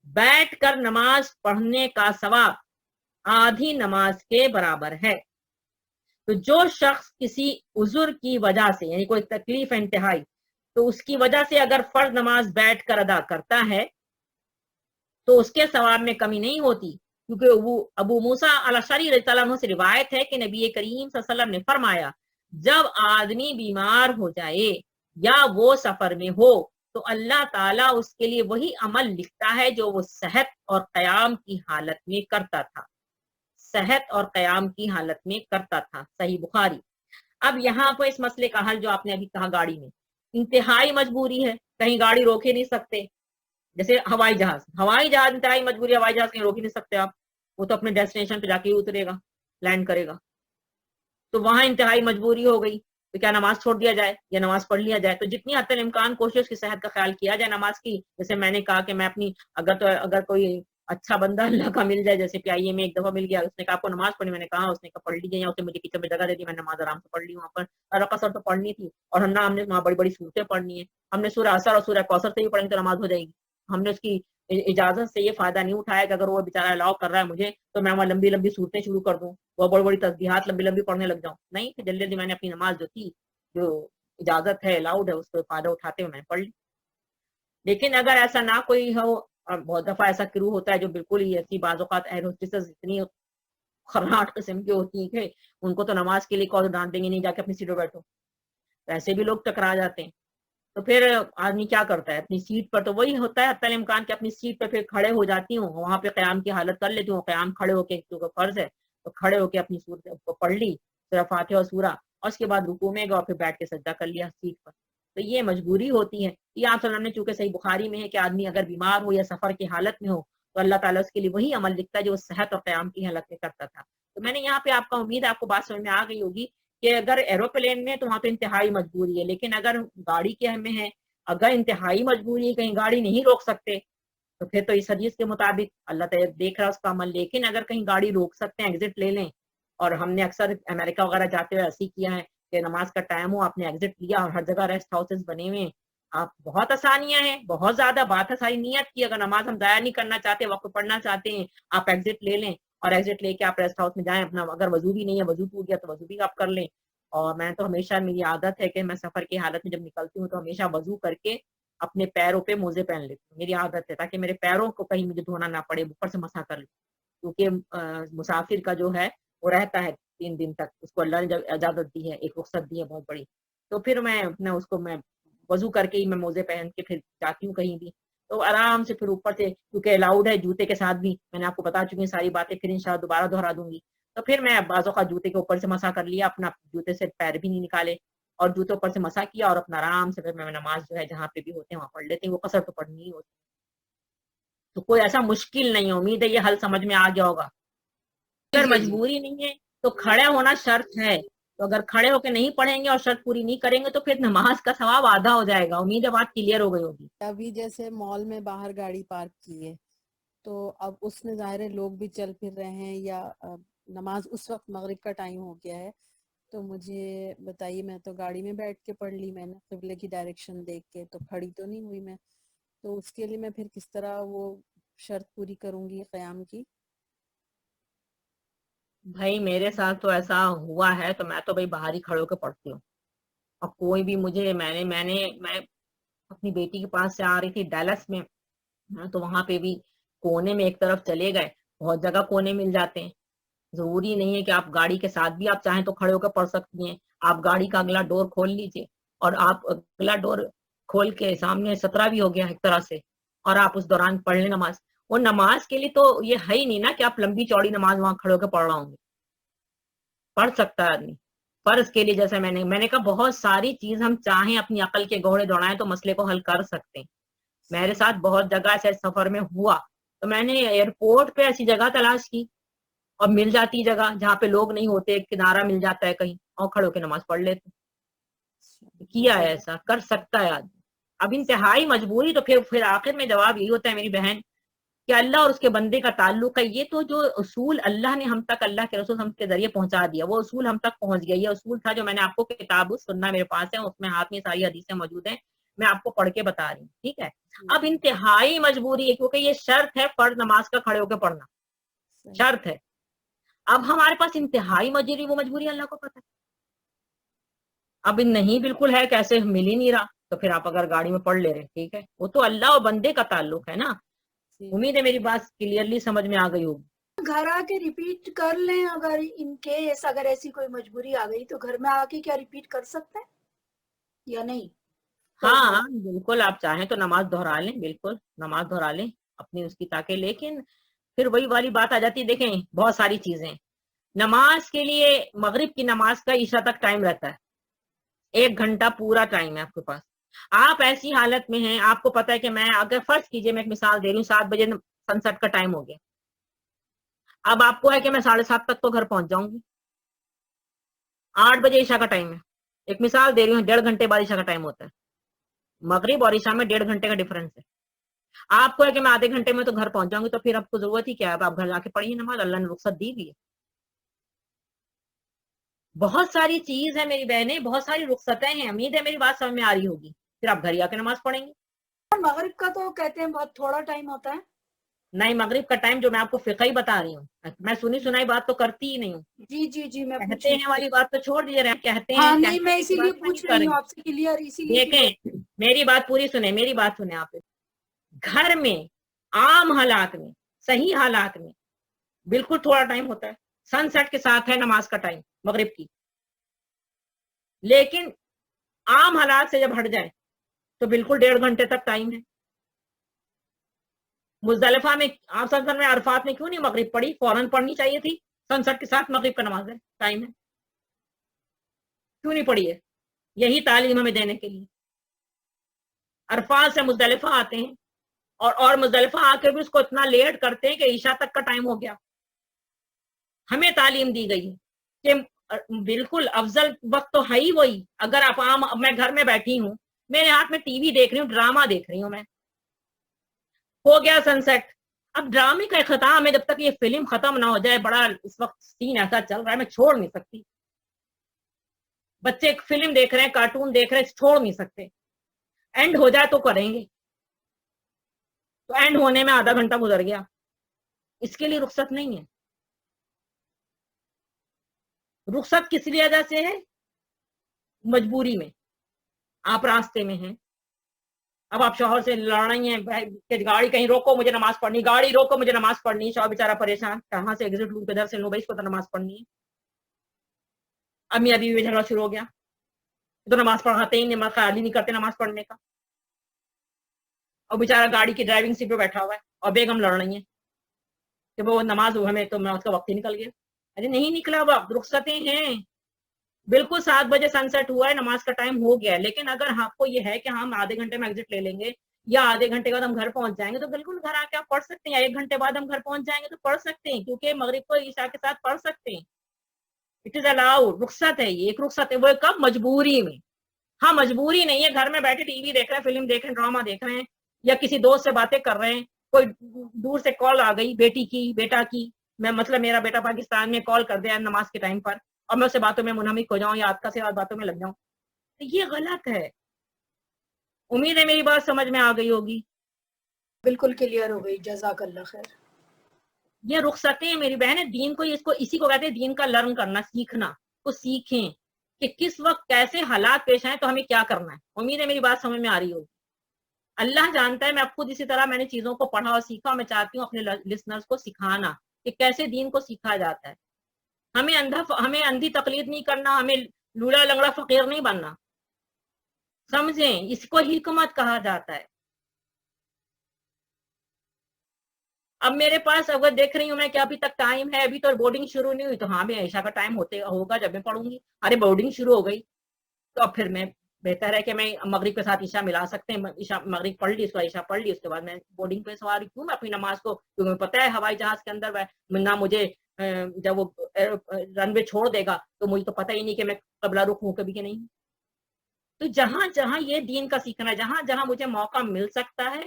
بیٹھ کر نماز پڑھنے کا ثواب آدھی نماز کے برابر ہے. تو جو شخص کسی عذر کی وجہ سے یعنی کوئی تکلیف انتہائی تو اس کی وجہ سے اگر فرض نماز بیٹھ کر ادا کرتا ہے تو اس کے ثواب میں کمی نہیں ہوتی، کیونکہ وہ ابو موسیٰ الاشعری رضی اللہ عنہ سے روایت ہے کہ نبی کریم صلی اللہ علیہ وسلم نے فرمایا جب آدمی بیمار ہو جائے یا وہ سفر میں ہو تو اللہ تعالیٰ اس کے لیے وہی عمل لکھتا ہے جو وہ صحت اور قیام کی حالت میں کرتا تھا، صحت اور قیام کی حالت میں کرتا تھا، صحیح بخاری۔ اب یہاں پہ اس مسئلے کا حل جو آپ نے ابھی کہا گاڑی میں انتہائی مجبوری ہے، کہیں گاڑی روک ہی نہیں سکتے، جیسے ہوائی جہاز انتہائی مجبوری، ہوائی جہاز کہیں روک ہی نہیں سکتے آپ، وہ تو اپنے ڈیسٹینیشن پہ جا کے ہی اترے گا، لینڈ کرے گا، تو وہاں انتہائی مجبوری ہو گئی تو کیا نماز چھوڑ دیا جائے یا نماز پڑھ لیا جائے؟ تو جتنی حد تک امکان کوشش کی صحت کا خیال کیا جائے نماز کی، جیسے میں نے کہا کہ میں اپنی اگر کوئی اچھا بندہ اللہ کا مل جائے، جیسے PIA میں ایک دفعہ مل گیا، اس نے کہا آپ کو نماز پڑھنی، میں نے کہا، اس نے کہا پڑھ لیجیے، یا اسے مجھے کچن میں جگہ دے دی، میں نماز آرام سے پڑھ لی وہاں پر، اور قصر تو پڑھنی تھی، اور ہم نے وہاں بڑی بڑی صورتیں پڑھنی ہے، ہم نے سورہ اثر اور سورہ کوثر سے بھی پڑھیں تو نماز ہو جائے گی، ہم نے اس کی اجازت سے یہ فائدہ نہیں اٹھایا کہ اگر وہ بیچارہ الاؤ کر رہا ہے مجھے تو میں وہاں لمبی لمبی صورتیں شروع کر دوں، وہ بڑی بڑی تسبیحات لمبی لمبی پڑھنے لگ جاؤں، نہیں، کہ جلدی جلدی میں نے اپنی نماز جو تھی، جو اجازت ہے، الاؤڈ ہے، اس کو فائدہ اٹھاتے ہوئے میں پڑھ لی۔ لیکن اگر ایسا نہ کوئی ہو، اور بہت دفعہ ایسا کرو ہوتا ہے جو بالکل ہی ایسی بعض اوقات ایئر ہوسٹسز اتنی خراٹ قسم کی ہوتی ہیں کہ ان کو تو نماز کے لیے کال ڈانٹ دیں گے، نہیں جا کے اپنی سیٹ پہ بیٹھو، ایسے بھی لوگ ٹکرا جاتے ہیں، تو پھر آدمی کیا کرتا ہے اپنی سیٹ پر، تو وہی ہوتا ہے حتی الامکان کہ اپنی سیٹ پہ پھر کھڑے ہو جاتی ہوں، وہاں پہ قیام کی حالت کر لیتی ہوں، قیام کھڑے ہو کے کیونکہ فرض ہے تو کھڑے ہو کے اپنی سورت کو پڑھ لی، سورہ فاتحہ اور سورہ، اور اس کے بعد رکوع میں گئے اور پھر بیٹھ کے سجدہ کر لیا سیٹ پر۔ تو یہ مجبوری ہوتی ہے، یہ آپ صلی اللہ علیہ وسلم نے چونکہ صحیح بخاری میں ہے کہ آدمی اگر بیمار ہو یا سفر کی حالت میں ہو تو اللہ تعالیٰ اس کے لیے وہی عمل لکھتا ہے جو وہ صحت اور قیام کی حالت میں کرتا تھا۔ تو میں نے یہاں پہ آپ کا امید ہے آپ کو بات سمجھ میں آ گئی ہوگی کہ اگر ایروپلین میں تو وہاں پہ انتہائی مجبوری ہے، لیکن اگر گاڑی کے میں ہے، اگر انتہائی مجبوری ہے، کہیں گاڑی نہیں روک سکتے تو پھر تو اس حدیث کے مطابق اللہ تعالیٰ دیکھ رہا ہے اس کا عمل، لیکن اگر کہیں گاڑی روک سکتے ہیں، ایگزٹ لے لیں، اور ہم نے اکثر امریکہ وغیرہ جاتے ہوئے ایسے کیا ہے کہ نماز کا ٹائم ہو، آپ نے ایگزٹ لیا، اور ہر جگہ ریسٹ ہاؤسز بنے ہوئے ہیں، آپ بہت آسانیاں ہیں، بہت زیادہ بات ہے ساری نیت کی، اگر نماز ہم ضائع نہیں کرنا چاہتے، وقت پڑھنا چاہتے ہیں، آپ ایگزٹ لے لیں، اور ایگزٹ لے کے آپ ریسٹ ہاؤس میں جائیں، اپنا اگر وضو بھی نہیں ہے، وضو ٹوٹ گیا تو وضو بھی آپ کر لیں۔ اور میں تو ہمیشہ، میری عادت ہے کہ میں سفر کی حالت میں جب نکلتی ہوں تو ہمیشہ وضو کر کے اپنے پیروں پہ موزے پہن لیتی ہوں، میری عادت ہے، تاکہ میرے پیروں کو کہیں مجھے دھونا نہ پڑے، اوپر سے مسح کر لوں، کیونکہ مسافر کا جو ہے وہ رہتا ہے 3 دن تک، اس کو اللہ نے جب اجازت دی ہے، ایک رخصت دی ہے بہت بڑی، تو پھر میں اپنا اس کو میں وضو کر کے ہی میں موزے پہن کے پھر جاتی ہوں کہیں بھی، تو آرام سے پھر اوپر سے، کیونکہ الاؤڈ ہے جوتے کے ساتھ بھی، میں نے آپ کو بتا چکی ہوں ساری باتیں، پھر انشاءاللہ دوبارہ دہرا دوں گی، تو پھر میں بعضوں کا جوتے کے اوپر سے مسح کر لیا، اپنا جوتے سے پیر بھی نہیں نکالے، اور جوتے اوپر سے مسح کیا، اور اپنا آرام سے پھر میں نماز جو ہے جہاں پہ بھی ہوتے ہیں وہاں پڑھ لیتے ہیں، وہ قصر تو پڑھنی ہی ہوتی، تو کوئی ایسا مشکل نہیں ہے، امید ہے یہ حل سمجھ میں آ گیا ہوگا۔ اگر مجبوری نہیں ہے تو کھڑے ہونا شرط ہے، تو اگر کھڑے ہو کے نہیں پڑھیں گے اور شرط پوری نہیں کریں گے تو پھر نماز کا ثواب آدھا ہو جائے گا، امید ہے بات کلیئر ہو گئی ہوگی۔ ابھی جیسے مال میں باہر گاڑی پارک کی ہے تو اب اس میں ظاہر ہے لوگ بھی چل پھر رہے ہیں، یا نماز اس وقت مغرب کا ٹائم ہو گیا ہے، تو مجھے بتائیے، میں تو گاڑی میں بیٹھ کے پڑھ لی، میں نے قبلے کی ڈائریکشن دیکھ کے، تو کھڑی تو نہیں ہوئی میں، تو اس کے لیے میں پھر کس طرح وہ شرط پوری کروں گی قیام کی؟ بھائی میرے ساتھ تو ایسا ہوا ہے تو میں تو بھائی باہر ہی کھڑے ہو کے پڑھتی ہوں، اور کوئی بھی مجھے، میں اپنی بیٹی کے پاس سے آ رہی تھی ڈیلس میں، تو وہاں پہ بھی کونے میں ایک طرف چلے گئے، بہت جگہ کونے مل جاتے ہیں، ضروری نہیں ہے کہ آپ گاڑی کے ساتھ بھی آپ چاہیں تو کھڑے ہو کے پڑھ سکتی ہیں، آپ گاڑی کا اگلا ڈور کھول لیجئے، اور آپ اگلا ڈور کھول کے سامنے 17 بھی ہو گیا ایک طرح سے، اور آپ اس دوران پڑھ لیں نماز، وہ نماز کے لیے تو یہ ہے ہی نہیں نا کہ آپ لمبی چوڑی نماز وہاں کھڑے ہو کے پڑھ رہا ہوں گے، پڑھ سکتا ہے آدمی فرض کے لیے، جیسے میں نے کہا بہت ساری چیز ہم چاہیں اپنی عقل کے گھوڑے دوڑائیں تو مسئلے کو حل کر سکتے ہیں، میرے ساتھ بہت جگہ سے سفر میں ہوا، تو میں نے ایئرپورٹ پہ ایسی جگہ تلاش کی، اور مل جاتی جگہ جہاں پہ لوگ نہیں ہوتے، کنارہ مل جاتا ہے کہیں، اور کھڑے ہو کے نماز پڑھ لیتے، کیا ہے ایسا، کر سکتا ہے آدمی۔ اب انتہائی مجبوری تو پھر آخر میں جواب یہی ہوتا ہے میری بہن کہ اللہ اور اس کے بندے کا تعلق ہے، یہ تو جو اصول اللہ نے ہم تک، اللہ کے رسول ہم کے ذریعے پہنچا دیا، وہ اصول ہم تک پہنچ گیا، یہ اصول تھا جو میں نے آپ کو کتاب سننا میرے پاس ہے، اس میں ہاتھ میں ساری حدیثیں موجود ہیں، میں آپ کو پڑھ کے بتا رہی ہوں، ٹھیک ہے۔ اب انتہائی مجبوری ہے کیونکہ یہ شرط ہے فرض نماز کا کھڑے ہو کے پڑھنا، شرط ہے، اب ہمارے پاس انتہائی مجبوری، وہ مجبوری اللہ کو پتہ ہے، اب نہیں بالکل ہے کیسے مل ہی نہیں رہا، تو پھر آپ اگر گاڑی میں پڑھ لے رہے ٹھیک ہے، وہ تو اللہ اور بندے کا تعلق ہے نا، जी امید ہے میری بات کلیئرلی سمجھ میں آ گئی ہوگی. گھر آ کے ریپیٹ کر لیں اگر ان کیس اگر ایسی کوئی مجبوری آ گئی تو گھر میں آ کے کیا ریپیٹ کر سکتے ہیں یا نہیں؟ ہاں بالکل آپ چاہیں تو نماز دہرا لیں, بالکل نماز دہرا لیں اپنی اس کی تاکہ, لیکن پھر وہی والی بات آ جاتی ہے. دیکھیں بہت ساری چیزیں, نماز کے لیے مغرب کی نماز کا عشاء تک ٹائم رہتا ہے, 1 گھنٹہ پورا ٹائم ہے آپ کے پاس. آپ ایسی حالت میں ہیں, آپ کو پتا ہے کہ میں اگر فرض کیجئے میں ایک مثال دے رہی ہوں, 7 بجے سن سیٹ کا ٹائم ہو گیا, اب آپ کو ہے کہ میں 7:30 تک تو گھر پہنچ جاؤں گی, 8 بجے عشاء کا ٹائم ہے, ایک مثال دے رہی ہوں, 1.5 گھنٹے بعد عشاء کا ٹائم ہوتا ہے. مغرب اور عشاء میں 1.5 گھنٹے کا ڈفرنس ہے. آپ کو ہے کہ میں آدھے گھنٹے میں تو گھر پہنچ جاؤں گی, تو پھر آپ کو ضرورت ہی کیا ہے, اب آپ گھر جا کے پڑھیے نماز, اللہ نے رخصت دی بھی ہے. بہت ساری چیز ہے میری بہنیں, بہت ساری رخصتیں ہیں, امید ہے میری بات سمجھ میں آ رہی ہوگی. پھر آپ گھر جا کے نماز پڑھیں گے. مغرب کا تو کہتے ہیں بہت تھوڑا ٹائم ہوتا ہے. نہیں, مغرب کا ٹائم جو میں آپ کو فقہی بتا رہی ہوں, میں سنی سنائی بات تو کرتی ہی نہیں ہوں. جی جی جی میں پوچھ کہتے رہی ہیں ہوں. والی بات تو چھوڑ دیجیے, کہتے ہیں ہاں نہیں کہتے میں ہیں اسی کی لیے بات پوچھ نہیں کر رہی ہوں رہی. آپ سے کلیئر, اسی لیے دیکھیں میری بات پوری سنیں, میری بات سنیں آپ. گھر میں عام حالات میں, صحیح حالات میں بالکل تھوڑا ٹائم ہوتا ہے, سن سیٹ کے ساتھ ہے نماز کا ٹائم مغرب کی. لیکن عام حالات سے جب ہٹ جائے تو بالکل 1.5 گھنٹے تک ٹائم ہے. مزدلفہ میں آپ سن میں عرفات میں کیوں نہیں مغرب پڑھی, فوراً پڑھنی چاہیے تھی, سن سیٹ کے ساتھ مغرب کا نماز ہے ٹائم ہے, کیوں نہیں پڑھی ہے؟ یہی تعلیم ہمیں دینے کے لیے. عرفات سے مزدلفہ آتے ہیں اور مزدلفہ آ کے بھی اس کو اتنا لیٹ کرتے ہیں کہ عشاء تک کا ٹائم ہو گیا. ہمیں تعلیم دی گئی ہے کہ بالکل افضل وقت تو ہے ہی وہی. اگر آپ عام, میں گھر میں بیٹھی ہوں, میرے ہاتھ میں ٹی وی دیکھ رہی ہوں, ڈرامہ دیکھ رہی ہوں, میں ہو گیا سن سیٹ, اب ڈرامے کا اختتام ہے, جب تک یہ فلم ختم نہ ہو جائے, بڑا اس وقت سین ایسا چل رہا ہے میں چھوڑ نہیں سکتی. بچے فلم دیکھ رہے ہیں, کارٹون دیکھ رہے ہیں, چھوڑ نہیں سکتے. اینڈ ہو جائے تو کریں گے, تو اینڈ ہونے میں آدھا گھنٹہ گزر گیا, اس کے لیے رخصت نہیں ہے. رخصت کس لیے وجہ سے ہے؟ مجبوری میں, آپ راستے میں ہیں, اب آپ شوہر سے لڑ رہی ہیں کہ گاڑی کہیں روکو مجھے نماز پڑھنی, گاڑی روکو مجھے نماز پڑھنی. شوہر بیچارہ پریشان, کہاں سے ایگزٹ لوں, کدھر سے لوں, بھائی اس کو تو نماز پڑھنی ہے. اب میاں بیوی میں جھگڑا شروع ہو گیا, تو نماز پڑھاتے ہی نہیں, خیال ہی نہیں کرتے نماز پڑھنے کا, اور بیچارہ گاڑی کی ڈرائیونگ سیٹ پہ بیٹھا ہوا ہے, اور بیگم لڑ رہی ہیں کہ وہ نماز ہمیں تو اس کا وقت ہی نکل گیا. ارے نہیں نکلا, وہ رخصتیں ہیں, بالکل 7 بجے سن سیٹ ہوا ہے, نماز کا ٹائم ہو گیا ہے. لیکن اگر آپ کو یہ ہے کہ ہم آدھے گھنٹے میں ایگزٹ لے لیں گے, یا آدھے گھنٹے کے بعد ہم گھر پہنچ جائیں گے, تو بالکل گھر آ کے آپ پڑھ سکتے ہیں, یا 1 گھنٹے بعد ہم گھر پہنچ جائیں گے تو پڑھ سکتے ہیں, کیونکہ مغرب کو عشاء کے ساتھ پڑھ سکتے ہیں. اٹ از الاؤڈ, رخصت ہے یہ, ایک رخصت ہے. وہ کب؟ مجبوری میں. ہاں مجبوری نہیں ہے, گھر میں بیٹھے ٹی وی دیکھ رہے ہیں, فلم دیکھ رہے ہیں, ڈرامہ دیکھ رہے ہیں, یا کسی دوست سے باتیں کر رہے ہیں, کوئی دور سے کال آ گئی بیٹی کی, بیٹا کی, میں مطلب میرا بیٹا پاکستان میں, کال کر دیا نماز کے ٹائم پر, اور میں اس سے باتوں میں منہمک ہو جاؤں, یا آپ کا سے باتوں میں لگ جاؤں, تو یہ غلط ہے. امید ہے میری بات سمجھ میں آ گئی ہوگی. بالکل کلیئر ہو گئی, جزاک اللہ خیر. یہ رخصتیں ہیں میری بہن, دین کو اسی کو کہتے ہیں دین کا لرن کرنا, سیکھنا. کو سیکھیں کہ کس وقت کیسے حالات پیش آئیں تو ہمیں کیا کرنا ہے. امید ہے میری بات سمجھ میں آ رہی ہوگی. اللہ جانتا ہے, میں خود اسی طرح میں نے چیزوں کو پڑھا اور سیکھا, میں چاہتی ہوں اپنے لسنرز کو سکھانا کہ کیسے دین کو سیکھا جاتا ہے. ہمیں اندھی تقلید نہیں کرنا, ہمیں لولا لنگڑا فقیر نہیں بننا, سمجھیں, اس کو حکمت کہا جاتا ہے. اب میرے پاس اگر دیکھ رہی ہوں میں کہ ابھی تک ٹائم ہے, ابھی تو بورڈنگ شروع نہیں ہوئی, تو ہاں میں عشاء کا ٹائم ہوگا جب میں پڑھوں گی. ارے بورڈنگ شروع ہو گئی تو اب پھر میں بہتر ہے کہ میں مغرب کے ساتھ عشاء ملا سکتے ہیں, عشاء مغرب پڑھ لی, اس کا عشاء پڑھ لی, اس کے بعد میں بورڈنگ پہ سوار کیوں میں اپنی نماز کو, کیونکہ پتہ ہے ہوائی جہاز کے اندر نہ مجھے جب وہ رن وے چھوڑ دے گا تو مجھے تو پتہ ہی نہیں کہ میں قبلہ رخ ہوں کبھی کہ نہیں. تو جہاں جہاں یہ دین کا سیکھنا ہے, جہاں جہاں مجھے موقع مل سکتا ہے,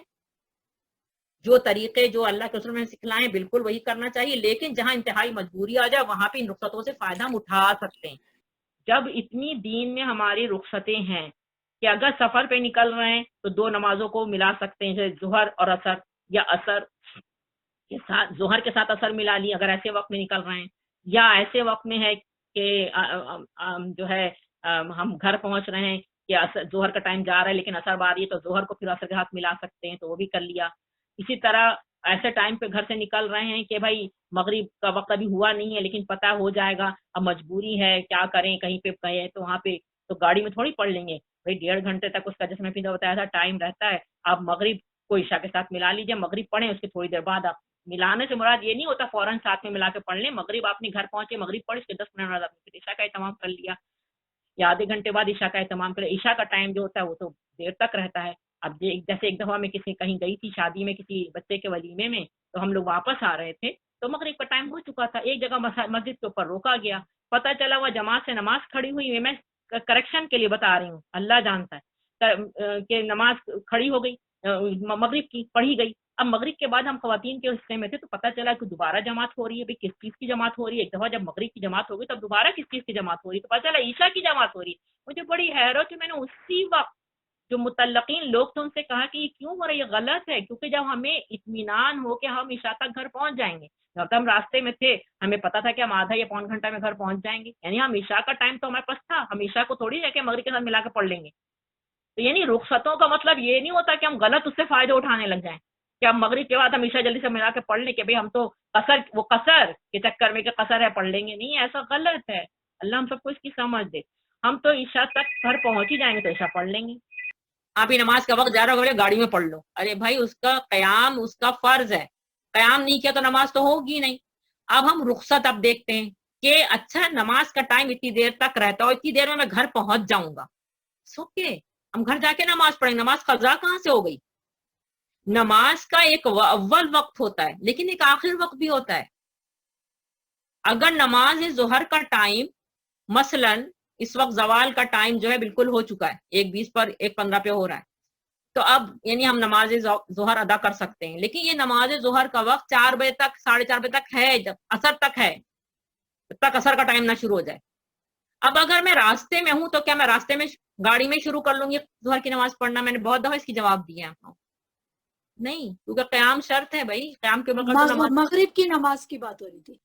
جو طریقے جو اللہ کے رسول نے سکھلائے بالکل وہی کرنا چاہیے. لیکن جہاں انتہائی مجبوری آ جائے وہاں پہ ان رخصتوں سے فائدہ ہم اٹھا سکتے ہیں. جب اتنی دین میں ہماری رخصتیں ہیں کہ اگر سفر پہ نکل رہے ہیں تو 2 نمازوں کو ملا سکتے ہیں, جیسے ظہر اور عصر, یا عصر کے ساتھ ظہر کے ساتھ عصر ملا لی اگر ایسے وقت میں نکل رہے ہیں, یا ایسے وقت میں ہے کہ جو ہے ہم گھر پہنچ رہے ہیں کہ ظہر کا ٹائم جا رہا ہے لیکن عصر بعد ہے, تو ظہر کو پھر عصر کے ہاتھ ملا سکتے ہیں, تو وہ بھی کر لیا. اسی طرح ऐसे टाइम पे घर से निकल रहे हैं कि भाई मगरिब का वक्त अभी हुआ नहीं है लेकिन पता हो जाएगा, अब मजबूरी है, क्या करें, कहीं पे गए तो वहाँ पे तो गाड़ी में थोड़ी पढ़ लेंगे भाई, 1.5 घंटे तक उसका, जैसे मैं फिर बताया था, टाइम रहता है। आप मगरिब को ईशा के साथ मिला लीजिए, मगरिब पढ़ें, उसके थोड़ी देर बाद आप, मिलाने से मुराद ये नहीं होता फौरन साथ में मिला के पढ़ लें, मगरिब आपने घर पहुंचे, मगरिब पढ़, इसके 10 मिनट बाद आपने फिर ईशा का एहतमाम कर लिया, या आधे घंटे बाद ईशा का एहतमाम करें। ईशा का टाइम जो होता है वो तो देर तक रहता है। अब जैसे एक दफा मैं कहीं गई थी शादी में, किसी बच्चे के वलीमे में, तो हम लोग वापस आ रहे थे तो मगरिब का टाइम हो चुका था। एक जगह मस्जिद के ऊपर रोका गया, पता चला वह जमात से नमाज खड़ी हुई, मैं करेक्शन के लिए बता रही हूँ, अल्लाह जानता है कि नमाज खड़ी हो गई, मगरिब की पढ़ी गई। अब मगरिब के बाद हम खवातीन के हिस्से में थे तो पता चला कि दोबारा जमात हो रही है। भाई किस चीज की जमात हो रही है? एक दफा जब मगरिब की जमात हो गई तब दोबारा किस चीज की जमात हो रही है? तो पता चला ईशा की जमात हो रही है। मुझे बड़ी हैरत कि मैंने उसी वक्त जो मुतल्लकीन लोग थे उनसे कहा कि ये क्यों हो रहा है, ये गलत है, क्योंकि जब हमें इत्मीनान हो कि हम ईशा तक घर पहुंच जाएंगे, जब तक हम रास्ते में थे हमें पता था कि हम आधा या पौन घंटा में घर पहुंच जाएंगे, यानी हम ईशा का टाइम तो हमारे पास था, हम ईशा को थोड़ी जाके मगरिब के साथ मिला के पढ़ लेंगे। तो यानी रुखसतों का मतलब ये नहीं होता कि हम गलत उससे फायदा उठाने लग जाएं कि अब मगरिब के बाद हम ईशा जल्दी से मिला के पढ़ लें कि भाई हम तो कसर के चक्कर में कसर है पढ़ लेंगे, नहीं, ऐसा गलत है। अल्लाह हम सबको इसकी समझ दे। हम तो ईशा तक घर पहुंच ही जाएंगे तो ईशा पढ़ लेंगे। आप ही नमाज का वक्त जा रहा हो, गाड़ी में पढ़ लो, अरे भाई उसका कयाम उसका फर्ज है, कयाम नहीं किया तो नमाज तो होगी नहीं। अब हम रुखसत अब देखते हैं कि अच्छा नमाज का टाइम इतनी देर तक रहता है, इतनी देर में मैं घर पहुंच जाऊंगा, ओके, हम घर जाके नमाज पढ़ेंगे। नमाज कज़ा कहाँ से हो गई? नमाज का एक अव्वल वक्त होता है लेकिन एक आखिर वक्त भी होता है। अगर नमाज ज़ोहर का टाइम मसलन इस वक्त जवाल का टाइम जो है बिल्कुल हो चुका है, 1:20 पर 1:15 पे हो रहा है, तो अब यानी हम नमाज ज़ोहर अदा कर सकते हैं। लेकिन ये नमाज ज़ोहर का वक्त 4 बजे तक 4:30 बजे तक है, जब असर तक है, जब तक असर का टाइम ना शुरू हो जाए। अब अगर मैं रास्ते में हूं तो क्या मैं रास्ते में गाड़ी में शुरू कर लूंगी ज़ोहर की नमाज पढ़ना? मैंने बहुत दफा इसकी जवाब दिया है, नहीं, क्योंकि क़याम शर्त है भाई, क़याम के बगैर तो मगरिब की नमाज की बात हो रही थी।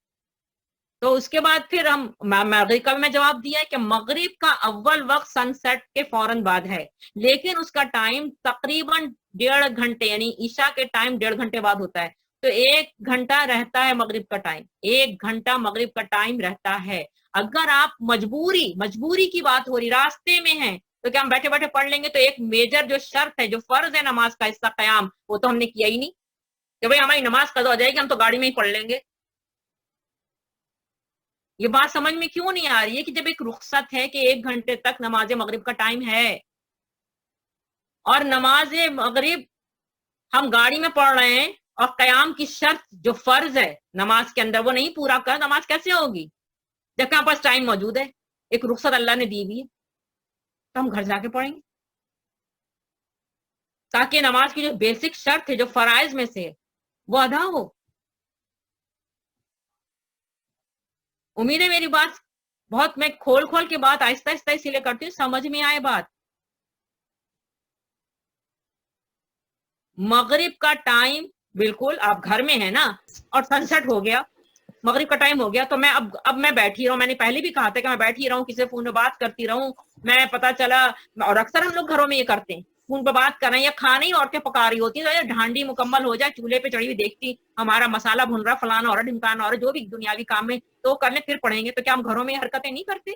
तो उसके बाद फिर हम मगरिब का भी मैं जवाब दिया है कि मगरिब का अव्वल वक्त सनसेट के फौरन बाद है, लेकिन उसका टाइम तकरीबन 1.5 घंटे यानी ईशा के टाइम 1.5 घंटे बाद होता है। तो 1 घंटा रहता है मगरिब का टाइम, 1 घंटा मगरिब का टाइम रहता है। अगर आप मजबूरी की बात हो रही, रास्ते में है, तो क्या हम बैठे बैठे पढ़ लेंगे? तो एक मेजर जो शर्त है, जो फर्ज है नमाज का हिस्सा क़याम, वो तो हमने किया ही नहीं कि भाई हमारी नमाज कज़ा हो जाएगी, हम तो गाड़ी में ही पढ़ लेंगे। ये बात समझ में क्यों नहीं आ रही है कि जब एक रुखसत है कि 1 घंटे तक नमाज मगरिब का टाइम है और नमाज मगरिब हम गाड़ी में पढ़ रहे हैं और क़याम की शर्त जो फर्ज है नमाज के अंदर वो नहीं पूरा कर, नमाज कैसे होगी जबकि हमारे पास टाइम मौजूद है, एक रुखसत अल्लाह ने दी हुई है, तो हम घर जाके पढ़ेंगे ताकि नमाज की जो बेसिक शर्त है, जो फराइज में से वो अदा हो। उम्मीद है मेरी बात बहुत, मैं खोल के बात आहिस्ता आहिस्ता इसीलिए करती हूँ समझ में आए बात। मगरिब का टाइम बिल्कुल आप घर में है ना और सनसेट हो गया, मगरिब का टाइम हो गया, तो मैं अब मैं बैठी रहूं, मैंने पहले भी कहा था कि मैं बैठी रहूं, किसी फोन पे बात करती रहूं, मैं पता चला, और अक्सर हम लोग घरों में ये करते हैं, फोन पे बात कर रहे हैं या खाना ही औरतें पका रही होती है, तो ढांडी मुकम्मल हो जाए, चूल्हे पे चढ़ी हुई देखती हमारा मसाला भुन रहा, फलाना और ढिमकाना और जो भी दुनियावी काम है तो कर ले, फिर पढ़ेंगे। तो क्या हम घरों में हरकतें नहीं करते?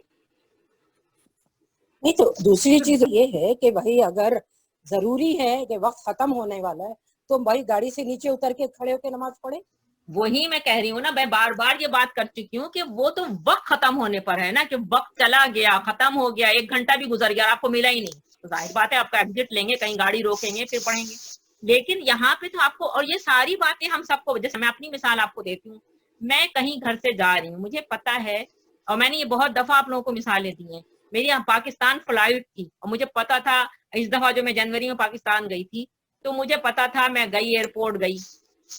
नहीं, तो दूसरी चीज ये है कि भाई अगर जरूरी है कि वक्त खत्म होने वाला है तो भाई गाड़ी से नीचे उतर के खड़े होकर नमाज पढ़े। वही मैं कह रही हूँ ना, मैं बार बार ये बात कर चुकी हूँ कि वो तो वक्त खत्म होने पर है ना, कि वक्त चला गया, खत्म हो गया, 1 घंटा भी गुजर गया, आपको मिला ही नहीं, तो जाहिर बात है आपका एग्जिट लेंगे, कहीं गाड़ी रोकेंगे, फिर पढ़ेंगे। लेकिन यहाँ पे तो आपको, और ये सारी बातें हम सबको, जैसे मैं अपनी मिसाल आपको देती हूँ, मैं कहीं घर से जा रही हूँ, मुझे पता है, और मैंने ये बहुत दफा आप लोगों को मिसालें दी हैं, मेरी यहाँ पाकिस्तान फ्लाइट थी और मुझे पता था, इस दफा जो मैं जनवरी में पाकिस्तान गई थी तो मुझे पता था, मैं गई एयरपोर्ट गई,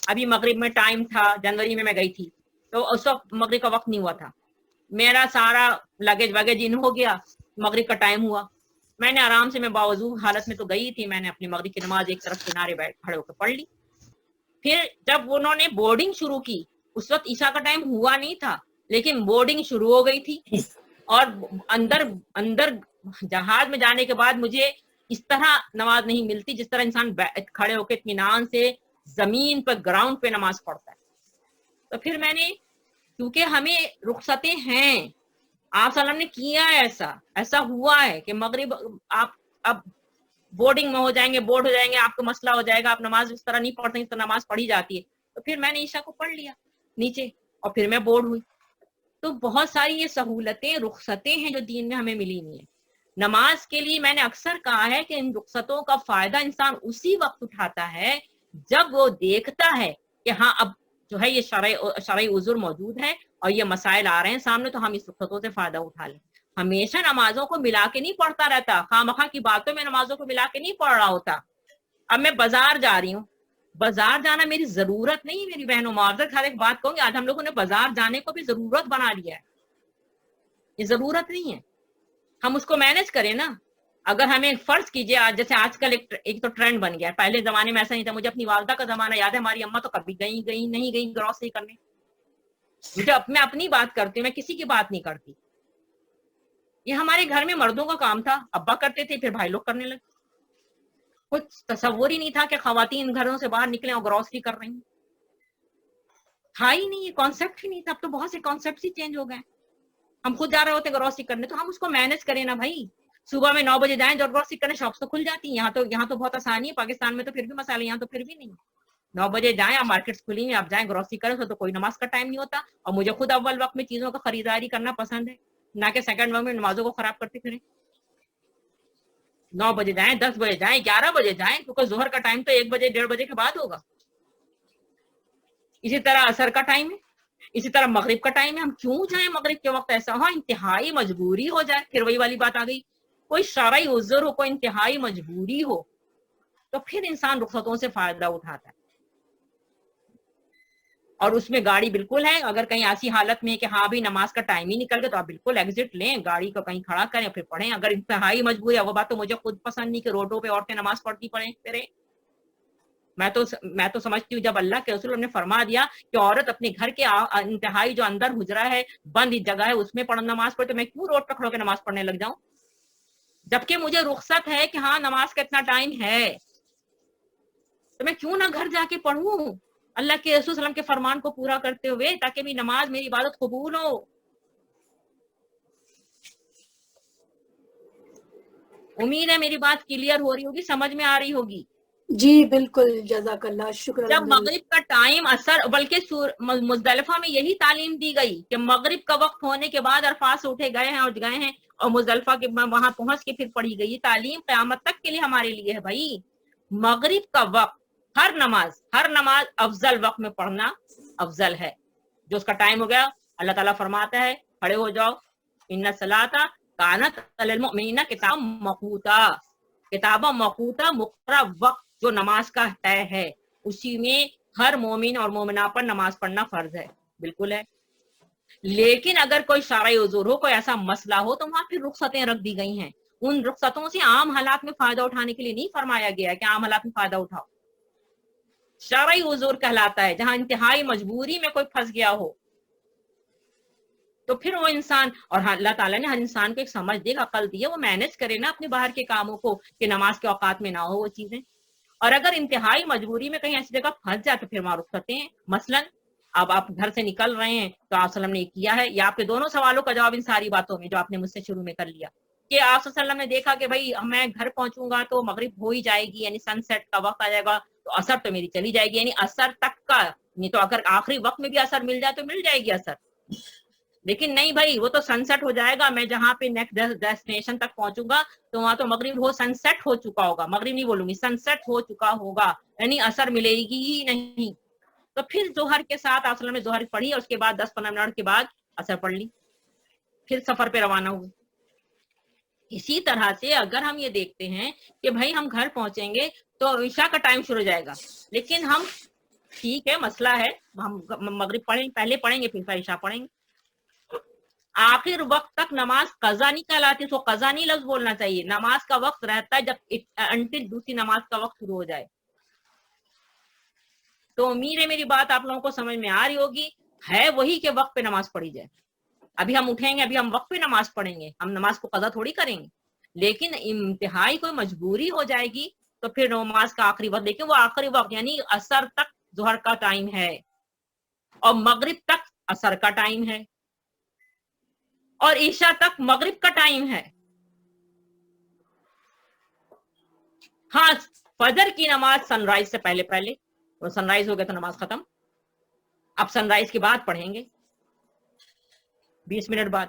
अभी मगरिब में टाइम था, जनवरी में मैं गई थी तो उस वक्त मगरिब का वक्त नहीं हुआ था, मेरा सारा लगेज वगैज इन हो गया, मगरिब का टाइम हुआ, मैंने आराम से, मैं बावजूद हालत में तो गई थी, मैंने अपनी मगरिब की नमाज एक तरफ किनारे बैठ खड़े होकर पढ़ ली। फिर जब उन्होंने बोर्डिंग शुरू की, उस वक्त ईशा का टाइम हुआ नहीं था लेकिन बोर्डिंग शुरू हो गई थी, और अंदर जहाज में जाने के बाद मुझे इस तरह नमाज नहीं मिलती जिस तरह इंसान खड़े होकर इत्मीनान से जमीन पर ग्राउंड पे नमाज पढ़ता है। तो फिर मैंने, क्योंकि हमें रुखसतें हैं, आप सल्लम ने किया है, ऐसा हुआ है कि मगरिब आप अब बोर्डिंग में हो जाएंगे, बोर्ड हो जाएंगे, आपको मसला हो जाएगा, आप नमाज इस तरह नहीं पढ़ते, इस तरह नमाज पढ़ी जाती है। तो फिर मैंने ईशा को पढ़ लिया नीचे और फिर मैं बोर्ड हुई। तो बहुत सारी ये सहूलतें, रुखसतें हैं जो दीन में हमें मिली नहीं है। नमाज के लिए मैंने अक्सर कहा है कि इन रुखसतों का फायदा इंसान उसी वक्त उठाता है जब वो देखता है कि हाँ अब जो है ये शरई उज़्र मौजूद है और ये मसाइल आ रहे हैं सामने, तो हम इस रुखसतों से फायदा उठा लें। हमेशा नमाजों को मिला के नहीं पढ़ता रहता, खामखा की बातों में नमाजों को मिला के नहीं पढ़ रहा होता। अब मैं बाजार जा रही हूँ, बाजार जाना मेरी जरूरत नहीं, मेरी बहनों, मुआवजा खातिर एक बात कहूंगी, आज हम लोगों ने बाजार जाने को भी जरूरत बना लिया है। ये जरूरत नहीं है, हम उसको मैनेज करें ना। अगर हमें फर्ज कीजिए, आज जैसे आजकल एक तो ट्रेंड बन गया है, पहले जमाने में ऐसा नहीं था। मुझे अपनी वालदा का जमाना याद है, हमारी अम्मा तो कभी नहीं गई ग्रॉसरी करने। मैं अपनी बात करती हूँ, मैं किसी की बात नहीं करती। ये हमारे घर में मर्दों का काम था, अब्बा करते थे, फिर भाई लोग करने लगे। कुछ तसव्वुर ही नहीं था कि खवातीन घरों से बाहर निकले और ग्रॉसरी कर रही हैं, था ही नहीं, ये कॉन्सेप्ट ही नहीं था। अब तो बहुत से कॉन्सेप्ट ही चेंज हो गए। हम खुद जा रहे होते ग्रॉसरी करने, तो हम उसको मैनेज करें ना भाई। सुबह में 9 बजे जाएं, जब ग्रॉसरी करने शॉप्स तो खुल जाती हैं। यहाँ तो बहुत आसानी है, पाकिस्तान में तो फिर भी मसाले, यहाँ तो फिर भी नहीं। 9 बजे जाएं, आप मार्केट्स खुली हैं, आप जाएं ग्रॉसरी करें, तो कोई नमाज का टाइम नहीं होता। और मुझे खुद अव्वल वक्त में चीजों का खरीदारी करना पसंद है, ना कि सेकंड वक्त में नमाजों को खराब करते फिरें। 9 बजे जाएं, 10 बजे जाएं, 11 बजे जाएं, क्योंकि जोहर का टाइम तो 1 बजे 1:30 बजे के बाद होगा। इसी तरह असर का टाइम है, इसी तरह मगरिब का टाइम है। हम क्यों जाएं मगरिब के वक्त? ऐसा हो इंतहाई मजबूरी हो जाए, फिर वही वाली बात आ गई, कोई शरई उज़्र हो, कोई इंतहाई मजबूरी हो, तो फिर इंसान रुखसतों से फायदा उठाता है। और उसमें गाड़ी बिल्कुल है, अगर कहीं ऐसी हालत में कि हाँ भी नमाज का टाइम ही निकल गया, तो आप बिल्कुल एग्जिट लें, गाड़ी को कहीं खड़ा करें, फिर पढ़ें। अगर इंतहाई मजबूरी है, वो बात तो मुझे खुद पसंद नहीं कि रोडों पे औरतें नमाज पढ़ती फिरे। मैं तो समझती हूँ, जब अल्लाह के रसूल ने फरमा दिया कि औरत अपने घर के इंतहाई जो अंदर हुजरा है, बंद जगह है, उसमें नमाज पढ़े, तो मैं क्यों रोड पर खड़ो के नमाज पढ़ने लग जाऊं? जबकि मुझे रुखसत है कि हाँ नमाज का इतना टाइम है, तो मैं क्यों ना घर जाके पढ़ूं अल्लाह के रसूल सल्लल्लाहु अलैहि वसल्लम के फरमान को पूरा करते हुए, ताकि मेरी नमाज, मेरी इबादत कबूल हो। उम्मीद है मेरी बात क्लियर हो रही होगी, समझ में आ रही होगी। जी बिल्कुल, जज़ाकल्लाह, शुक्र। जब मगरिब का टाइम असर, बल्कि मुज़दलिफा में यही तालीम दी गई कि मगरिब का वक्त होने के बाद अरफात से उठे गए हैं और मुज़दलिफा के वहां पहुंच के फिर पढ़ी गई। ये तालीम क़यामत तक के लिए हमारे लिए है भाई। मगरिब का वक्त हर नमाज अफजल वक्त में पढ़ना अफजल है। जो उसका टाइम हो गया, अल्लाह ताला फरमाता है खड़े हो जाओ, इन्ना सलाता कानत अलल मुमिनीना किताबा मौकूता, मुक़र्रर वक्त जो नमाज का तय है, उसी में हर मोमिन और मोमिना पर नमाज पढ़ना फर्ज है, बिल्कुल है। लेकिन अगर कोई शरई उज़्र हो, कोई ऐसा मसला हो, तो वहां फिर रुखसतें रख दी गई हैं। उन रुखसतों से आम हालात में फायदा उठाने के लिए नहीं फरमाया गया है कि आम हालात में फायदा उठाओ। शरई उज़्र कहलाता है जहां इंतहाई मजबूरी में कोई फंस गया हो, तो फिर वो इंसान, और अल्लाह ताला ने हर इंसान को एक समझ दी, अकल दी है, वो मैनेज करे ना अपने बाहर के कामों को कि नमाज के औकात में ना हो वो चीजें। और अगर इंतहाई मजबूरी में कहीं ऐसी जगह फंस जाए तो फिर मारूफ करते हैं। मसलन अब आप घर से निकल रहे हैं, तो आप सल्लम ने किया है, या आपके दोनों सवालों का जवाब इन सारी बातों में जो आपने मुझसे शुरू में कर लिया कि आप सल्लम ने देखा कि भाई मैं घर पहुंचूंगा तो मगरिब हो ही जाएगी, यानी सनसेट का वक्त आ जाएगा, तो असर तो मेरी चली जाएगी, यानी असर तक का नहीं, तो अगर आखिरी वक्त में भी असर मिल जाए तो मिल जाएगी असर। लेकिन नहीं भाई, वो तो सनसेट हो जाएगा, मैं जहाँ पे नेक्स्ट डेस्टिनेशन तक पहुंचूंगा तो वहां तो मगरिब सनसेट हो चुका होगा, मगरिब नहीं बोलूंगी, सनसेट हो चुका होगा, यानी असर मिलेगी ही नहीं। तो फिर जोहर के साथ आप सल्लम ने जोहर पढ़ी और उसके बाद 10-15 मिनट के बाद असर पढ़ ली, फिर सफर पे रवाना हुए। इसी तरह से अगर हम ये देखते हैं कि भाई हम घर पहुंचेंगे तो ईशा का टाइम शुरू हो जाएगा, लेकिन हम, ठीक है मसला है, हम मगरिब पहले पढ़ेंगे फिर ईशा पढ़ेंगे, आखिर वक्त तक नमाज कजा नहीं कहलाती, उसको कजा नहीं लफ्ज बोलना चाहिए। नमाज का वक्त रहता है जब अंटिल दूसरी नमाज का वक्त शुरू हो जाए। तो उम्मीद है मेरी बात आप लोगों को समझ में आ रही होगी, है वही के वक्त पे नमाज पढ़ी जाए। अभी हम उठेंगे, अभी हम वक्त पे नमाज पढ़ेंगे, हम नमाज को कजा थोड़ी करेंगे। लेकिन इंतहाई कोई मजबूरी हो जाएगी تو پھر نماز کا آخری وقت دیکھیں، وہ آخری وقت یعنی عصر تک ظہر کا ٹائم ہے اور مغرب تک عصر کا ٹائم ہے اور عشاء تک مغرب کا ٹائم ہے. ہاں فجر کی نماز سن رائز سے پہلے پہلے، وہ سن رائز ہو گیا تو نماز ختم. اب سن رائز کے بعد پڑھیں گے 20 منٹ بعد.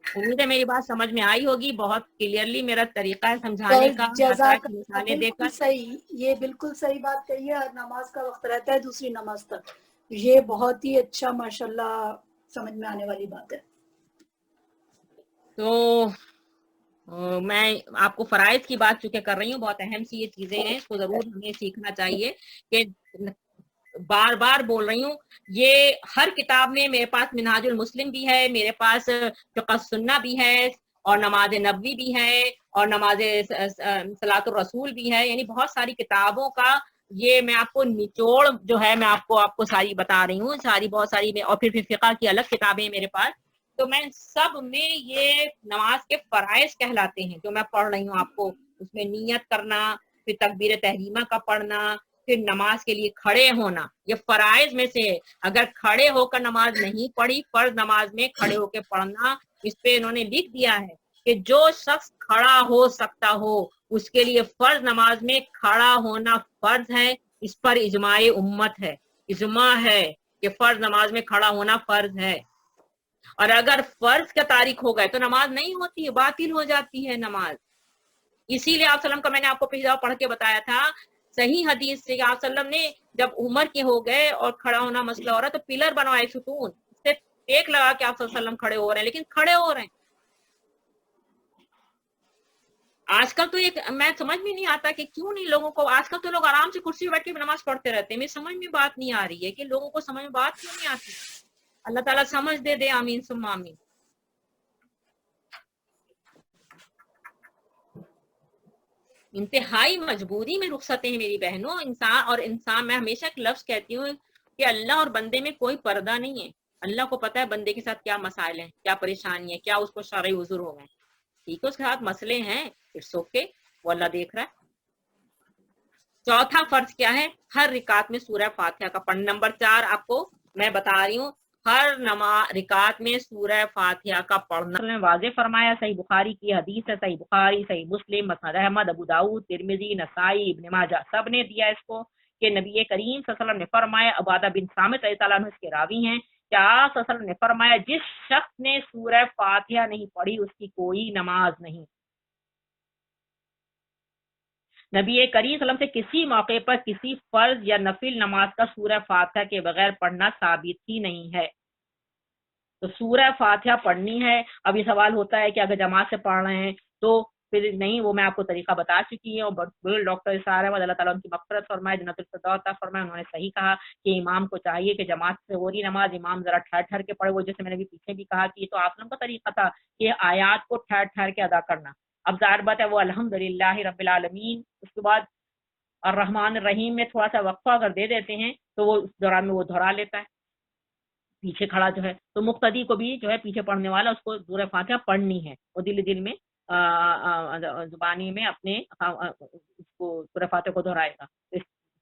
امید ہے میری بات سمجھ میں آئی ہوگی. بہت کلیئرلی میرا طریقہ ہے سمجھانے کا، جزاک کی مثالیں دے بالکل کر. صحیح، یہ بالکل صحیح بات کہی ہے. نماز کا وقت رہتا ہے دوسری نماز تک، یہ بہت ہی اچھا ماشاءاللہ سمجھ میں آنے والی بات ہے. تو میں آپ کو فرائض کی بات چونکہ کر رہی ہوں، بہت اہم سی یہ چیزیں ہیں، اس کو ضرور ہمیں سیکھنا چاہیے. کہ بار بار بول رہی ہوں، یہ ہر کتاب میں میرے پاس منہاج المسلم بھی ہے، میرے پاس فقہ السنہ بھی ہے، اور نماز نبوی بھی ہے، اور نماز صلاۃ الرسول بھی ہے. یعنی بہت ساری کتابوں کا یہ میں آپ کو نچوڑ جو ہے میں آپ کو ساری بتا رہی ہوں، ساری بہت ساری. اور پھر فقہ کی الگ کتابیں میرے پاس. تو میں سب میں یہ نماز کے فرائض کہلاتے ہیں جو میں پڑھ رہی ہوں آپ کو. اس میں نیت کرنا، پھر تکبیر تحریمہ کا پڑھنا، پھر نماز کے لیے کھڑے ہونا، یہ فرائض میں سے. اگر کھڑے ہو کر نماز نہیں پڑھی، فرض نماز میں کھڑے ہو کے پڑھنا، اس پہ انہوں نے لکھ دیا ہے کہ جو شخص کھڑا ہو سکتا ہو اس کے لیے فرض نماز میں کھڑا ہونا فرض ہے. اس پر اجماع امت ہے، اجماع ہے کہ فرض نماز میں کھڑا ہونا فرض ہے. اور اگر فرض کا تاریخ ہو گئے تو نماز نہیں ہوتی ہے، باطل ہو جاتی ہے نماز. اسی لیے آپ وسلم کا میں نے آپ کو پچھلی دفعہ پڑھ کے بتایا تھا صحیح حدیث سے، آپ وسلم نے جب عمر کے ہو گئے اور کھڑا ہونا مسئلہ ہو رہا ہے تو پلر بنوائے، ستون سے ٹیک لگا کے آپ وسلم کھڑے ہو رہے ہیں، لیکن کھڑے ہو رہے ہیں. آج کل تو ایک میں سمجھ میں نہیں آتا کہ کیوں نہیں لوگوں کو، آج کل تو لوگ آرام سے کرسی پہ بیٹھ کے نماز پڑھتے رہتے ہیں. میری سمجھ میں بات نہیں آ رہی ہے کہ لوگوں کو سمجھ میں بات کیوں نہیں آتی. اللہ تعالیٰ سمجھ دے آمین ثم آمین. انتہائی مجبوری میں رخصتیں ہیں میری بہنوں. انسان میں ہمیشہ ایک لفظ کہتی ہوں کہ اللہ اور بندے میں کوئی پردہ نہیں ہے. اللہ کو پتا ہے بندے کے ساتھ کیا مسائل ہیں، کیا پریشانی ہے، کیا اس کو شرعی عذر ہو گئے. ٹھیک ہے، اس کے ساتھ مسئلے ہیں، اٹس اوکے، وہ اللہ دیکھ رہا ہے. چوتھا فرض کیا ہے؟ ہر رکعت میں سورہ فاتحہ کا پڑھنا. نمبر 4 آپ کو میں بتا رہی ہوں، ہر رکعت میں سورہ فاتحہ کا پڑھنا واضح فرمایا. صحیح بخاری کی حدیث ہے، صحیح بخاری، صحیح مسلم، مسند احمد، ابو داؤد، ترمذی، نسائی، ابن ماجہ سب نے دیا اس کو کہ نبی کریم صلی اللہ علیہ وسلم نے فرمایا. عبادہ بن صامت رضی اللہ عنہ اس کے راوی ہیں کہ آپ صلی اللہ علیہ وسلم نے فرمایا جس شخص نے سورہ فاتحہ نہیں پڑھی اس کی کوئی نماز نہیں. نبی کریم صلی اللہ علیہ وسلم سے کسی موقع پر کسی فرض یا نفل نماز کا سورہ فاتحہ کے بغیر پڑھنا ثابت ہی نہیں ہے. تو سورہ فاتحہ پڑھنی ہے. اب یہ سوال ہوتا ہے کہ اگر جماعت سے پڑھ رہے ہیں تو پھر نہیں، وہ میں آپ کو طریقہ بتا چکی ہوں. اور ڈاکٹر اسرار احمد اللہ تعالیٰ ان کی مغفرت فرمائے، جنت الفردوس عطا فرمائے، انہوں نے صحیح کہا کہ امام کو چاہیے کہ جماعت سے ہو رہی نماز امام ذرا ٹھہر ٹھہر کے پڑھے. وہ جیسے میں نے بھی پیچھے بھی کہا کہ یہ تو آپ لوگوں کا طریقہ تھا کہ آیات کو ٹھہر ٹھہر کے ادا کرنا. اب ظاہر بات ہے وہ الحمدللہ رب العالمین، اس کے بعد الرحمن الرحیم میں تھوڑا سا وقفہ اگر دے دیتے ہیں تو وہ اس دوران میں وہ دہرا لیتا ہے پیچھے کھڑا جو ہے. تو مقتدی کو بھی جو ہے پیچھے پڑھنے والا اس کو سورہ فاتحہ پڑھنی ہے. وہ دل میں زبانی میں اپنے اس کو سورہ فاتحہ کو دہرائے گا.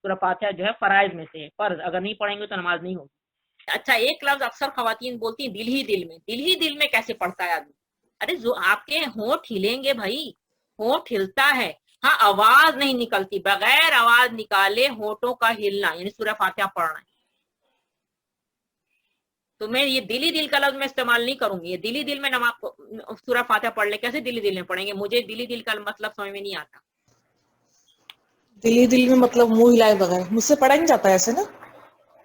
سورہ فاتحہ جو ہے فرائض میں سے فرض، اگر نہیں پڑھیں گے تو نماز نہیں ہوگی. اچھا، ایک لفظ اکثر خواتین بولتی ہیں دل ہی دل میں. دل ہی دل میں کیسے پڑھتا ہے آدمی؟ ارے جو آپ کے ہونٹ ہلیں گے بھائی، ہونٹ ہلتا ہے، ہاں آواز نہیں نکلتی، بغیر آواز نکالے ہونٹوں کا ہلنا یعنی سورہ فاتحہ پڑھنا ہے. تو میں یہ دلی دل کا لفظ میں استعمال نہیں کروں گی. یہ دلی دل میں نماز سورہ فاتحہ پڑھ لیں، کیسے دلی دل میں پڑھیں گے؟ مجھے دلی دل کا مطلب سمجھ میں نہیں آتا. دلی دل میں مطلب منہ ہلائے بغیر مجھ سے پڑھا نہیں جاتا ایسے نا،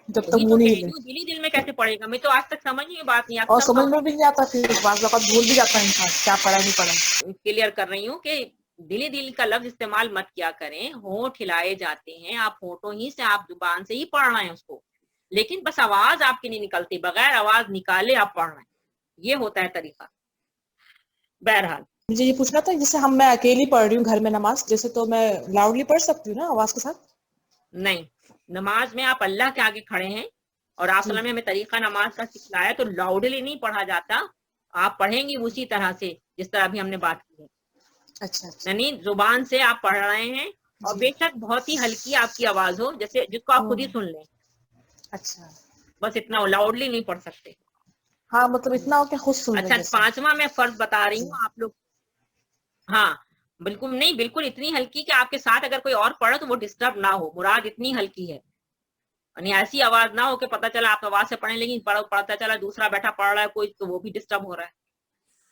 جب تک وہی تو منہ کہہ نہیں رہی ہلے. ہوں، دلی دل میں کیسے پڑھے گا؟ میں تو آج تک سمجھ نہیں بات نہیں. اور اکثر سمجھ میں بھی نہیں آتا، پھر بعض اوقات بھول بھی جاتا ہے انسان کیا پڑھا نہیں پڑھا. کلیئر کر رہی ہوں کہ دلی دل کا لفظ استعمال مت کیا کریں. ہونٹ ہلائے جاتے ہیں، آپ ہونٹوں ہی سے، آپ زبان سے ہی پڑھ رہے ہیں اس کو، لیکن بس آواز آپ کی نہیں نکلتی، بغیر آواز نکالے آپ پڑھ رہے ہیں. یہ ہوتا ہے طریقہ. بہرحال مجھے یہ پوچھنا تھا جیسے میں اکیلی پڑھ رہی ہوں گھر میں نماز، جیسے تو میں لاؤڈلی پڑھ سکتی ہوں نا آواز کے ساتھ؟ نہیں، نماز میں آپ اللہ کے آگے کھڑے ہیں اور آپ صلی اللہ علیہ وسلم نے ہمیں طریقہ نماز کا سکھلایا، تو لاؤڈلی نہیں پڑھا جاتا. آپ پڑھیں گی اسی طرح سے جس طرح ابھی ہم نے بات کی ہے. अच्छा अच्छा यानी जुबान से आप पढ़ रहे हैं और जी। बेशक बहुत ही हल्की आपकी आवाज हो, जैसे जिसको आप खुद ही सुन लें, अच्छा बस इतना लाउडली नहीं पढ़ सकते। हाँ मतलब इतना हो कि खुद सुन ले अच्छा, जैसे। 5वां मैं फर्ज बता रही जी। हूँ, आप लोग, हाँ बिल्कुल नहीं, बिल्कुल इतनी हल्की कि आपके साथ अगर कोई और पढ़े तो वो डिस्टर्ब ना हो, मुराद इतनी हल्की है। यानी ऐसी आवाज ना हो कि पता चला आप आवाज से पढ़ने लेकिन पढ़ता चला दूसरा बैठा पढ़ रहा है कोई, तो वो भी डिस्टर्ब हो रहा है।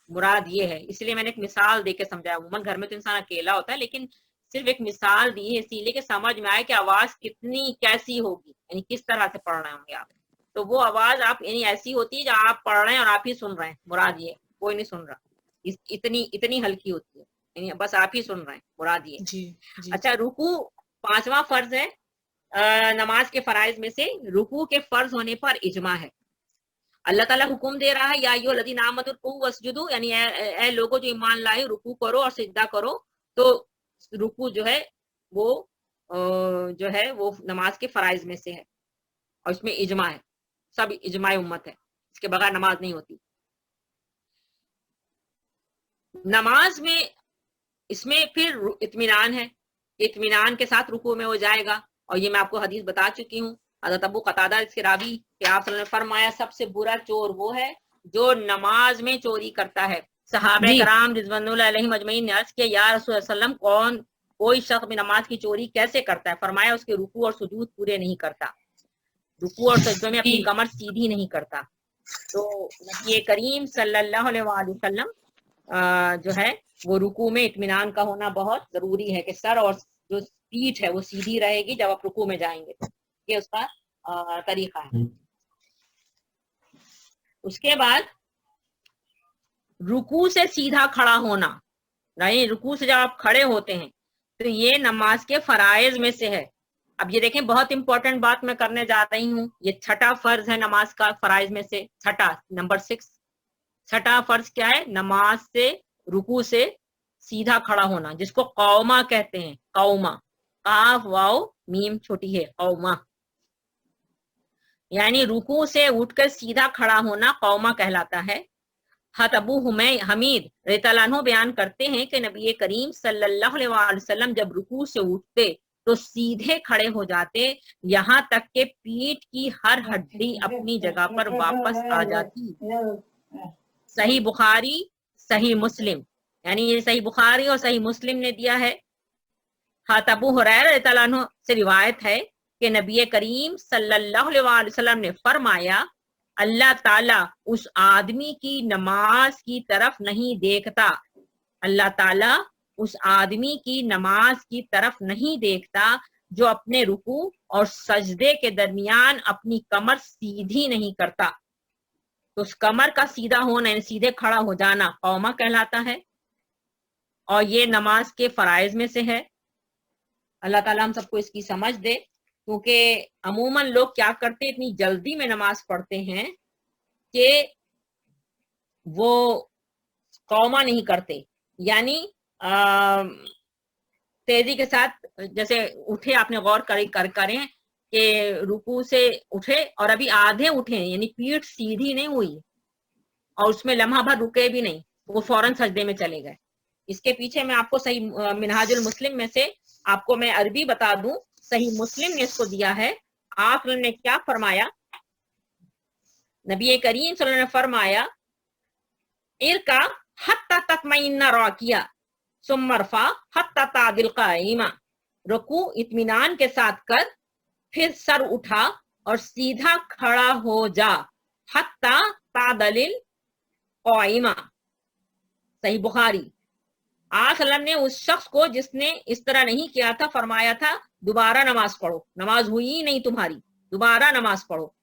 मुराद ये है, इसलिए मैंने एक मिसाल दे के समझाया। अमूमन घर में तो इंसान अकेला होता है, लेकिन सिर्फ एक मिसाल दी है इसीलिए कि समझ में आए कि आवाज कितनी कैसी होगी, यानी किस तरह से पढ़ रहे होंगे आप। तो वो आवाज आप यानी ऐसी होती है जो आप पढ़ रहे हैं और आप ही सुन रहे हैं, मुराद ये, कोई नहीं सुन रहा, इतनी इतनी हल्की होती है, यानी बस आप ही सुन रहे हैं, मुराद ये। जी जी अच्छा, रुकू 5वां फर्ज है नमाज के फराइज में से। रुकू के फर्ज होने पर इजमा है। अल्लाह ताला हुक्म दे रहा है, या अय्युहल्लज़ीना आमनू रुकू वस्जुदू, यानी ए लोगों जो ईमान लाए रुकू करो और सिजदा करो। तो रुकू जो है वो नमाज के फराइज में से है और इसमें इजमा है, सब इजमा उम्मत है, इसके बगैर नमाज नहीं होती। नमाज में इसमें फिर इत्मीनान है, इत्मीनान के साथ रुकू में हो जाएगा, और ये मैं आपको हदीस बता चुकी हूँ। हज़रत अबू कतादा इसके रावी कि आप सल्लल्लाहु अलैहि वसल्लम ने फरमाया, सबसे बुरा चोर वो है जो नमाज में चोरी करता है। सहाबे कराम रिज़वानुल्लाह अलैहिम अजमईन ने अर्ज किया, या रसूल सल्लम कोई शख्स भी नमाज की चोरी कैसे करता है? फरमाया, उसके रुकू और सुजूद पूरे नहीं करता, रुकू और सजदों में अपनी कमर सीधी नहीं करता। तो नबी करीम सल्लल्लाहु अलैहि वसल्लम जो है वो रुकू में इत्मीनान का होना बहुत जरूरी है कि सर और जो पीठ है वो सीधी रहेगी जब आप रुकू में जाएंगे, तो ये उसका तरीका है। उसके बाद रुकू से सीधा खड़ा होना, नहीं, रुकू से जब आप खड़े होते हैं तो ये नमाज के फराइज में से है। अब ये देखें, बहुत इंपॉर्टेंट बात मैं करने जा रही हूँ, ये छठा फर्ज है नमाज का फराइज में से, छठा, नंबर 6। छठा फर्ज क्या है? नमाज से रुकू से सीधा खड़ा होना, जिसको कौमा कहते हैं। कौमा, काफ वाओ मीम छोटी है, कौमा, यानी रुकू से उठकर सीधा खड़ा होना कौमा कहलाता है। हत अबू हमीद रेतलानो बयान करते हैं कि नबी करीम सल्लल्लाहु अलैहि वसल्लम जब रुकू से उठते तो सीधे खड़े हो जाते, यहाँ तक कि पीठ की हर हड्डी अपनी जगह पर वापस आ जाती। सही बुखारी, सही मुस्लिम, यानी ये सही बुखारी और सही मुस्लिम ने दिया है। हज़रत अबू हुरैरा रज़ियल्लाहु अन्हु से रिवायत है कि नबी करीम सल्लल्लाहु अलैहि वसल्लम ने फरमाया, अल्लाह ताला उस आदमी की नमाज की तरफ नहीं देखता, अल्लाह ताला उस आदमी की नमाज की तरफ नहीं देखता जो अपने रुकू और सजदे के दरमियान अपनी कमर सीधी नहीं करता। तो उस कमर का सीधा होना, यानी सीधे खड़ा हो जाना, कौमा कहलाता है, और ये नमाज के फराइज में से है। अल्लाह ताला हम सबको इसकी समझ दे, क्योंकि अमूमन लोग क्या करते हैं, इतनी जल्दी में नमाज पढ़ते हैं कि वो कौमा नहीं करते, यानी तेजी के साथ जैसे उठे, आपने गौर करें कि रुकू से उठे और अभी आधे उठे, यानी पीठ सीधी नहीं हुई और उसमें लम्हा भर रुके भी नहीं, वो फौरन सजदे में चले गए। इसके पीछे मैं आपको सही मिनहाजुल मुस्लिम में से आपको मैं अरबी बता दूं, सही मुस्लिम ने इसको दिया है। आप ने क्या फरमाया? नबी करीम सल्लल्लाहु अलैहि वसल्लम ने फरमाया, इरका हत्ता तत्मइन्ना राकिया सुम्मरफा हत्ता तादिल काइमा, रुकू इत्मीनान के साथ कर, फिर सर उठा और सीधा खड़ा हो जा, हत्ता तादलिल काइमा। सही बुखारी। आसलम ने उस शख्स को जिसने इस तरह नहीं किया था फरमाया था, दोबारा नमाज पढ़ो, नमाज हुई नहीं तुम्हारी, दोबारा नमाज पढ़ो।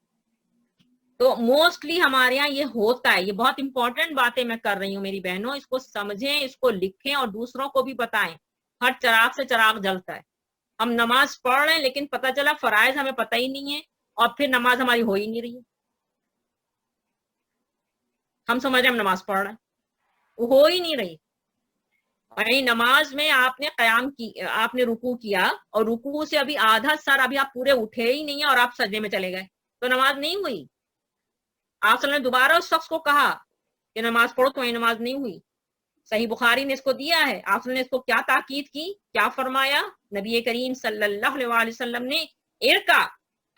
तो मोस्टली हमारे यहाँ ये होता है। ये बहुत इंपॉर्टेंट बातें मैं कर रही हूँ मेरी बहनों, इसको समझें, इसको लिखें और दूसरों को भी बताएं। हर चिराग से चिराग जलता है। हम नमाज पढ़ रहे हैं लेकिन पता चला फराइज हमें पता ही नहीं है और फिर नमाज हमारी हो ही नहीं रही है। हम समझ रहे हम नमाज पढ़ रहे हैं, वो हो ही नहीं रही। वही नमाज में आपने कयाम की, आपने रुकू किया और रुकू से अभी आधा सर, अभी आप पूरे उठे ही नहीं है और आप सजदे में चले गए, तो नमाज नहीं हुई। आप ने दोबारा उस शख्स को कहा कि नमाज पढ़ो, तो वही नमाज नहीं हुई। صحیح بخاری نے اس کو دیا ہے. آپ نے اس کو کیا تاکید کی, کیا فرمایا نبی کریم صلی اللہ علیہ وسلم نے, ارکع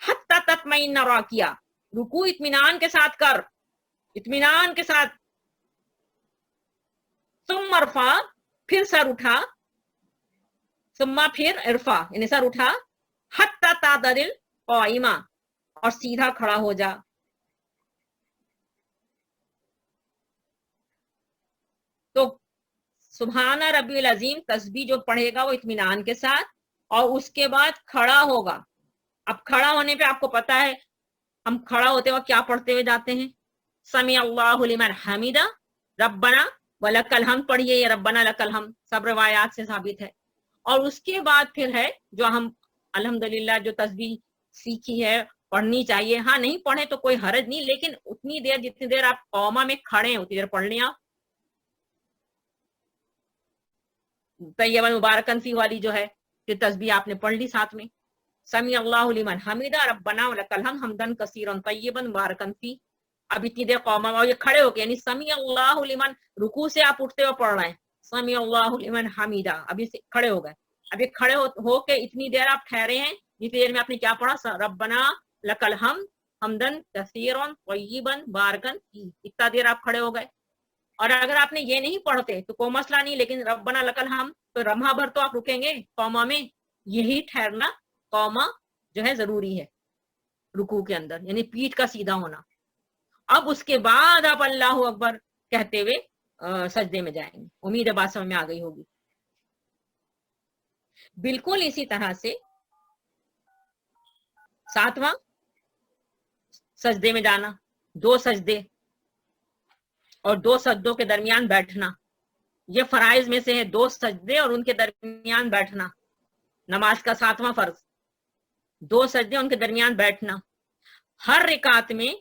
حتی تطمئن راکیا, رکوع اطمینان کے ساتھ کر, اطمینان کے ساتھ. ثم ارفع, پھر سر اٹھا, ثم پھر ارفع یعنی سر اٹھا, حتی تعتدل قائما, اور سیدھا کھڑا ہو جا. تو سبحان ربی العظیم تسبیح جو پڑھے گا وہ اطمینان کے ساتھ, اور اس کے بعد کھڑا ہوگا. اب کھڑا ہونے پہ آپ کو پتا ہے ہم کھڑا ہوتے وقت کیا پڑھتے ہوئے جاتے ہیں, سمیع اللہ لمن حمیدہ, ربنا ولک الحمد پڑھیے, یہ ربنا لک الحمد سب روایات سے ثابت ہے. اور اس کے بعد پھر ہے جو ہم الحمدللہ جو تسبیح سیکھی ہے پڑھنی چاہیے. ہاں نہیں پڑھے تو کوئی حرج نہیں, لیکن اتنی دیر جتنی دیر آپ قوما میں کھڑے ہیں اتنی دیر پڑھ لیں. آپ طیبا مبارکن فی والی جو ہے کہ تسبیح آپ نے پڑھ لی ساتھ میں, سمیع اللہ لمن حمیدہ ربنا ولک الحمد حمدن کثیرا طیبا مبارکن فی. اب اتنی دیر قوما میں, یہ کھڑے ہو کے یعنی سمیع اللہ لمن, رکوع سے آپ اٹھتے ہوئے پڑھ رہے ہیں سمیع اللہ لمن حمیدہ, اب یہ کھڑے ہو گئے. اب یہ کھڑے ہو کے اتنی دیر آپ ٹھہرے ہیں جتنی دیر میں آپ نے کیا پڑھا, ربنا لک الحمد حمدن کثیرا طیبا مبارکن فی, اتنا دیر آپ کھڑے ہو گئے. اور اگر آپ نے یہ نہیں پڑھتے تو کوئی مسئلہ نہیں, لیکن ربنا لک الحمد تو لمحہ بھر تو آپ رکیں گے قوما میں. یہی ٹھہرنا قوما جو ہے ضروری ہے رکوع کے اندر, یعنی پیٹھ کا سیدھا ہونا. اب اس کے بعد آپ اللہ اکبر کہتے ہوئے سجدے میں جائیں گے. امید ہے بات سمجھ میں آ گئی ہوگی. بالکل اسی طرح سے ساتواں سجدے میں جانا, 2 سجدے اور 2 سجدوں کے درمیان بیٹھنا, یہ فرائض میں سے ہے. 2 سجدے اور ان کے درمیان بیٹھنا, نماز کا 7واں فرض, 2 سجدے ان کے درمیان بیٹھنا. ہر رکعت میں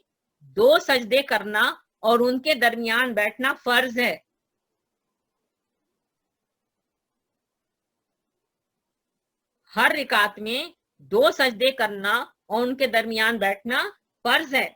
2 سجدے کرنا اور ان کے درمیان بیٹھنا فرض ہے. ہر رکعت میں 2 سجدے کرنا اور ان کے درمیان بیٹھنا فرض ہے.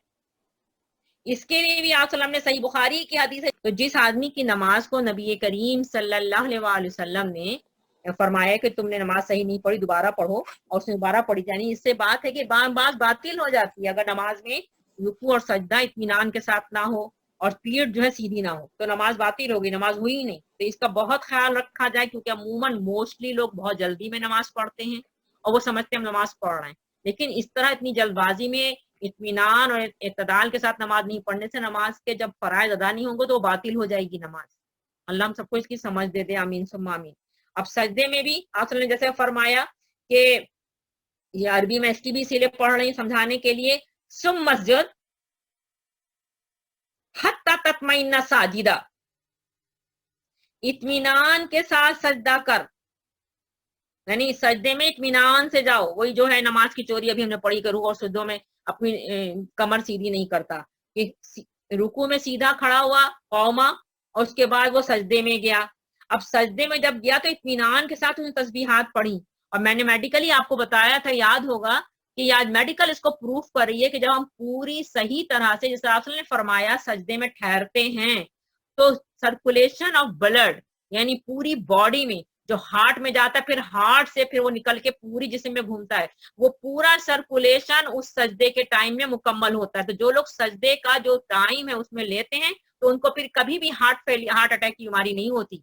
اس کے لیے بھی آپ صلی اللہ علیہ وسلم نے صحیح بخاری کی حدیث ہے, تو جس آدمی کی نماز کو نبی کریم صلی اللہ علیہ وسلم نے فرمایا کہ تم نے نماز صحیح نہیں پڑھی, دوبارہ پڑھو, اور اس نے دوبارہ پڑھی, یعنی اس سے بات ہے کہ باز باطل ہو جاتی ہے اگر نماز میں رکوع اور سجدہ اطمینان کے ساتھ نہ ہو اور پیٹھ جو ہے سیدھی نہ ہو, تو نماز باطل ہوگی, نماز ہوئی ہی نہیں. تو اس کا بہت خیال رکھا جائے, کیونکہ عموماً موسٹلی لوگ بہت جلدی میں نماز پڑھتے ہیں اور وہ سمجھتے ہیں ہم نماز پڑھ رہے ہیں, لیکن اس طرح اتنی جلد بازی میں اطمینان اور اعتدال کے ساتھ نماز نہیں پڑھنے سے نماز کے جب فرائض ادا نہیں ہوں گے تو وہ باطل ہو جائے گی نماز. اللہ ہم سب کو اس کی سمجھ دے دے, آمین ثم آمین. اب سجدے میں بھی آپ نے جیسے فرمایا کہ یہ عربی میں STB اسی لیے پڑھ رہی ہوں سمجھانے کے لیے, ثم مسجد حتی تطمئن ساجدہ, اطمینان کے ساتھ سجدہ کر, یعنی سجدے میں اطمینان سے جاؤ. وہی جو ہے نماز کی چوری ابھی ہم نے پڑھی کہ رکوع اور سجدوں میں اپنی کمر سیدھی نہیں کرتا, کہ رکوع میں سیدھا کھڑا ہوا قوما اور اس کے بعد وہ سجدے میں گیا. اب سجدے میں جب گیا تو اطمینان کے ساتھ اس نے تسبیحات پڑھی, اور میں نے میڈیکلی آپ کو بتایا تھا, یاد ہوگا کہ یاد میڈیکل اس کو پروف کر رہی ہے کہ جب ہم پوری صحیح طرح سے جیسے آپ نے فرمایا سجدے میں ٹھہرتے ہیں تو سرکولیشن آف بلڈ یعنی پوری باڈی میں جو ہارٹ میں جاتا ہے, پھر ہارٹ سے پھر وہ نکل کے پوری جسم میں گھومتا ہے, وہ پورا سرکولیشن اس سجدے کے ٹائم میں مکمل ہوتا ہے. تو جو لوگ سجدے کا جو ٹائم ہے اس میں لیتے ہیں تو ان کو پھر کبھی بھی ہارٹ اٹیک کی بیماری نہیں ہوتی,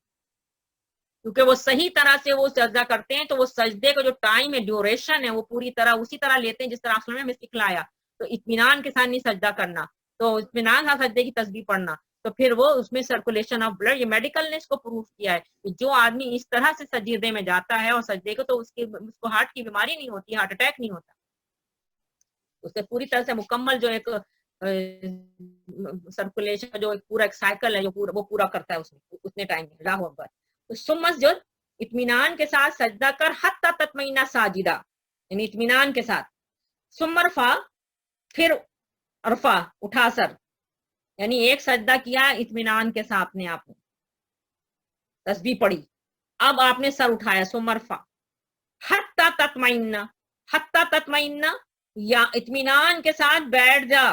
کیونکہ وہ صحیح طرح سے وہ سجدہ کرتے ہیں. تو وہ سجدے کا جو ٹائم ہے, ڈیوریشن ہے, وہ پوری طرح اسی طرح لیتے ہیں جس طرح آپ نے ہمیں سکھلایا. تو اطمینان کے ساتھ نہیں سجدہ کرنا, تو اطمینان کے ساتھ سجدے کی تسبیح پڑھنا, تو پھر وہ اس میں سرکولیشن آف بلڈ, یہ میڈیکل نے اس کو پروف کیا ہے کہ جو آدمی اس طرح سے سجدے میں جاتا ہے اور سجدے کو, تو اس کو ہارٹ کی بیماری نہیں ہوتی, ہارٹ اٹیک نہیں ہوتا. اس سے پوری طرح سے مکمل جو ایک سرکولیشن جو پورا ایک سائیکل ہے وہ پورا کرتا ہے اس میں اتنے ٹائم میں. اللہ اکبر. ثم مسجد اطمینان کے ساتھ سجدہ کر حتی تطمئن ساجدہ, یعنی اطمینان کے ساتھ. ثم ارفع, پھر ارفع اٹھا سر, یعنی ایک سجدہ کیا اطمینان کے ساتھ نے آپ نے تسبیح پڑھی, اب آپ نے سر اٹھایا. ثم ارفع حتی تطمئن, حتی تطمئن یا اطمینان کے ساتھ بیٹھ جا.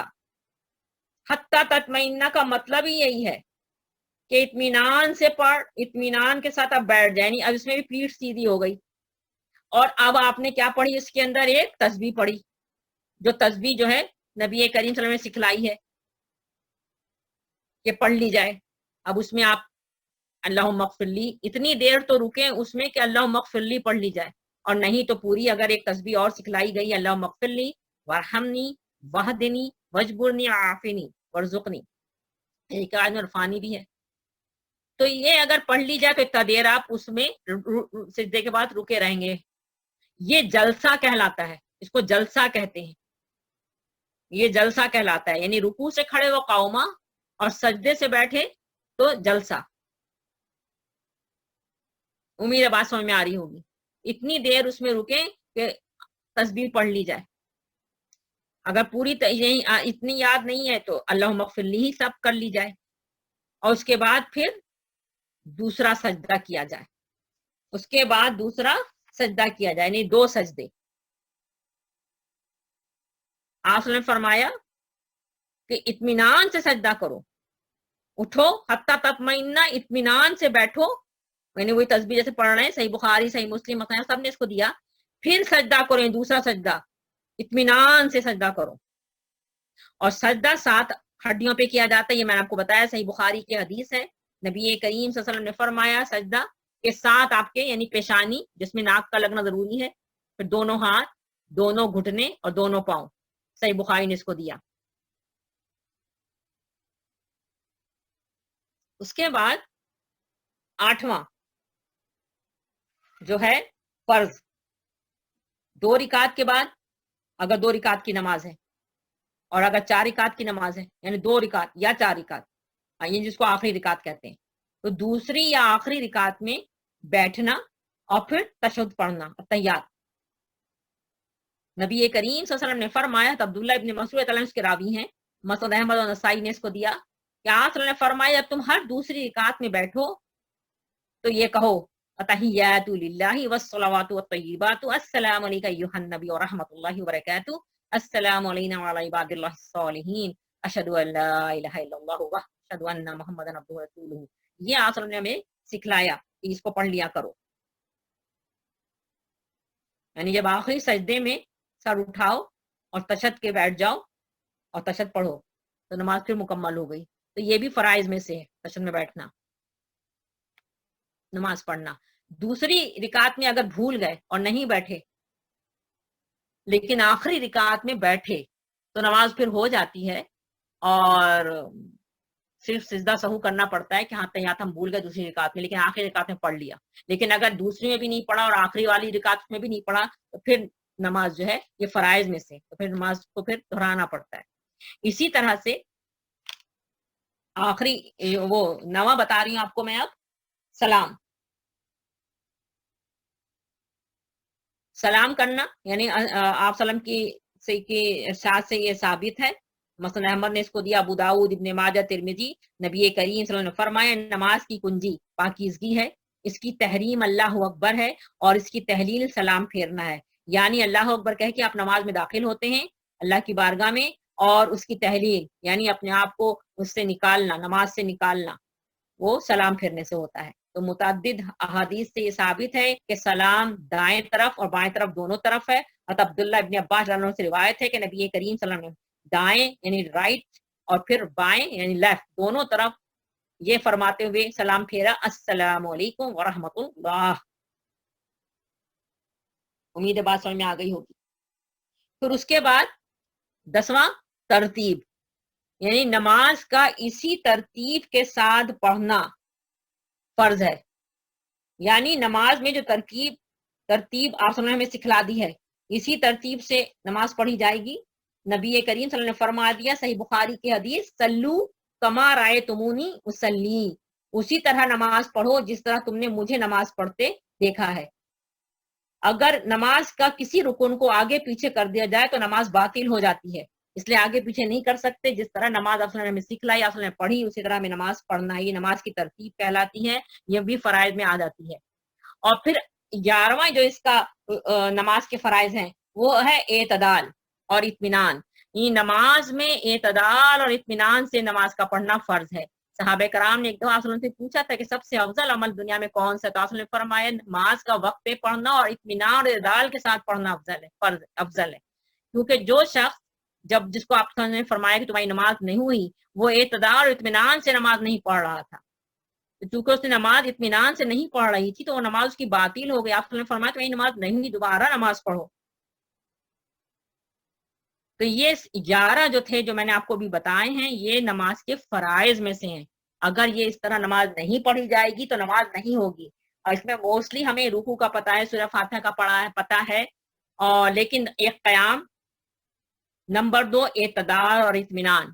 حتی تطمئن کا مطلب ہی یہی ہے کہ इत्मीनान से पढ़, इत्मीनान के साथ अब बैठ जाए, यानी अब इसमें भी पीठ सीधी हो गई। और अब आपने क्या पढ़ी, इसके अंदर एक तस्बीह पढ़ी, जो तस्बीह जो है नबी करीम सल्लल्लाहु अलैहि वसल्लम ने सिखलाई है कि पढ़ ली जाए। अब उसमें आप अल्लाहुम्मा मग़फ़िरली, इतनी देर तो रुके उसमें कि अल्लाहुम्मा मग़फ़िरली पढ़ ली जाए, और नहीं तो पूरी अगर एक तस्बीह और सिखलाई गई, अल्लाहुम्मा मग़फ़िरली वरहमनी वहदिनी वजबुरनी आफिनी वरज़ुक़नी, एक आयत रफ़ानी भी है। तो ये अगर पढ़ ली जाए तो इतना देर आप उसमें सिजदे के बाद रुके रहेंगे। ये जलसा कहलाता है, इसको जलसा कहते हैं, ये जलसा कहलाता है, यानी रुकू से खड़े वो कौमा और सजदे से बैठे तो जलसा। उम्मीद है बात समझ में आ रही होगी। इतनी देर उसमें रुके कि तस्बीह पढ़ ली जाए। अगर पूरी इतनी याद नहीं है तो अल्लाहुम्मा मग़फ़िरली ही सब कर ली जाए, और उसके बाद फिर दूसरा सजदा किया जाए, उसके बाद दूसरा सजदा किया जाए, यानी 2 सजदे। आपने फरमाया कि इत्मीनान से सजदा करो, उठो हत्ता तत्मइन्ना, इत्मीनान से बैठो, यानी वही तस्बीह जैसे पढ़ रहे हैं, सही बुखारी सही मुस्लिम मसला सब ने इसको दिया। फिर सजदा करो, दूसरा सजदा इत्मीनान से सजदा करो, और सजदा 7 हड्डियों पे किया जाता है, ये मैंने आपको बताया, सही बुखारी की हदीस है। नबी करीम सल्लल्लाहु अलैहि वसल्लम ने फरमाया सजदा के 7 आपके, यानी पेशानी जिसमें नाक का लगना जरूरी है, फिर दोनों हाथ, दोनों घुटने और दोनों पांव, सही बुखारी ने इसको दिया। उसके बाद 8वां जो है फर्ज, 2 रिकात के बाद, अगर 2 रिकात की नमाज है और अगर 4 रिकात की नमाज है, यानी 2 रिकात या 4 रिकात, ये जिसको आखिरी रिकात कहते हैं, तो दूसरी या आखिरी रिकात में बैठना और फिर तशहुद पढ़ना, तहियात। नबी करीम सल्लल्लाहु अलैहि वसल्लम ने फरमाया, तो अब्दुल्लाह इब्न मसऊद उसके रावी हैं, मसऊद अहमद और नसाई ने इसको दिया, कि आप ने फरमाया जब तुम हर दूसरी रिकात में बैठो तो ये कहो अतहियातु लिल्लाहि वस्सलावातु वत्तय्यिबातु अस्सलामु अलैका अय्युहन नबी व रहमतुल्लाहि व बरकातुहू, अस्सलामु अलैना व अला इबादिल्लाहिस सालिहीन, अशहदु अन ला इलाहा इल्लल्लाहु व अशहदु अन्ना मुहम्मदन अब्दुहु व रसूलुहू। ये आप ने हमें सिखलाया कि इसको पढ़ लिया करो, यानी जब आखिरी सजदे में सर उठाओ और तशहद के बैठ जाओ और तशहद पढ़ो तो नमाज फिर मुकम्मल हो गई। तो ये भी फराइज में से है, तशहद में बैठना, नमाज पढ़ना। दूसरी रिकात में अगर भूल गए और नहीं बैठे लेकिन आखिरी रिकात में बैठे तो नमाज फिर हो जाती है, और सिर्फ सिजदा सहू करना पड़ता है कि हाँ तहियात हम भूल गए दूसरी रिकात में, लेकिन आखिरी रिकात में पढ़ लिया। लेकिन अगर दूसरी में भी नहीं पढ़ा और आखिरी वाली रिकात में भी नहीं पढ़ा तो फिर नमाज जो है ये फराइज में से, तो फिर नमाज को फिर दोहराना पड़ता है। इसी तरह से आखिरी वो 9वां बता रही हूं आपको मैं अब, सलाम। सलाम करना, यानी आप सलाम की इरशाद से ये साबित है, मसलन अहमद ने इसको दिया, अबू दाऊद, इब्ने माजा, तिरमिजी, नबी करीम सल्लल्लाहु अलैहि वसल्लम ने फरमाया नमाज की कुंजी पाकीज़गी है, इसकी तहरीम अल्लाहु अकबर है और इसकी तहलील सलाम फेरना है। यानी अल्लाह अकबर कह के आप नमाज में दाखिल होते हैं अल्लाह की बारगाह में, और उसकी तहलील यानी अपने आप को उससे निकालना, नमाज से निकालना, वो सलाम फेरने से होता है। तो मुतअद्दिद अहादीस से ये साबित है कि सलाम दाएं तरफ और बाएं तरफ दोनों तरफ है। अब्दुल्लाह इब्न अब्बास रज़ियल्लाहु अन्हु से रिवायत है कि नबी करीम सल्लल्लाहु अलैहि वसल्लम दाएं यानी राइट और फिर बाएं यानी लेफ्ट दोनों तरफ ये फरमाते हुए सलाम फेरा, अस्सलामु अलैकुम व रहमतुल्लाह। उम्मीद है बात समझ में आ गई होगी। फिर उसके बाद 10वां तरतीब, यानी नमाज का इसी तरतीब के साथ पढ़ना फर्ज है। यानी नमाज में जो तरतीब आप हमें सिखला दी है, इसी तरतीब से नमाज पढ़ी जाएगी। नबी करीम सल्लल्लाहु अलैहि वसल्लम ने फरमा दिया, सही बुखारी की हदीस, सल्लू कमा रायतुमूनी उसल्ली, उसी तरह नमाज पढ़ो जिस तरह तुमने मुझे नमाज पढ़ते देखा है। अगर नमाज का किसी रुकन को आगे पीछे कर दिया जाए तो नमाज बातिल हो जाती है, इसलिए आगे पीछे नहीं कर सकते। जिस तरह नमाज आपने हमें सिखलाई, आपने पढ़ी, उसी तरह में नमाज पढ़ना, ये नमाज की तरतीब कहलाती है, ये भी फराइज में आ जाती है। और फिर 11वां जो इसका नमाज के फराइज हैं वो है एतदाल और इत्मीनान। ये नमाज में एतदाल और इत्मीनान से नमाज का पढ़ना फर्ज है। सहाबा कराम ने एक दफा आप सल्लल्लाहु अलैहि वसल्लम से पूछा था कि सबसे अफजल अमल दुनिया में कौन सा, तो आप सल्लल्लाहु अलैहि वसल्लम ने फरमाया नमाज का वक्त पे पढ़ना और इत्मीनान और इदाल के साथ पढ़ना अफजल है, फर्ज अफजल है। क्योंकि जो शख्स जब जिसको आप सल्लल्लाहु अलैहि वसल्लम ने फरमाया कि तुम्हारी नमाज नहीं हुई, वो इत्मीनान और इत्मीनान से नमाज नहीं पढ़ रहा था, तो चूंकि उसने नमाज इत्मीनान से नहीं पढ़ रही थी तो वो नमाज उसकी बातिल हो गई। आप सल्लल्लाहु अलैहि वसल्लम ने फरमाया तुम्हारी नमाज नहीं हुई, दोबारा नमाज पढ़ो। तो ये 11 जो थे जो मैंने आपको भी बताए हैं, ये नमाज के फराइज में से हैं। अगर ये इस तरह नमाज नहीं पढ़ी जाएगी तो नमाज नहीं होगी। और इसमें मोस्टली हमें रुकू का पता है, सूरह फातिहा का पता है, और लेकिन एक क़याम, नंबर 2 एतदाल और इत्मीनान,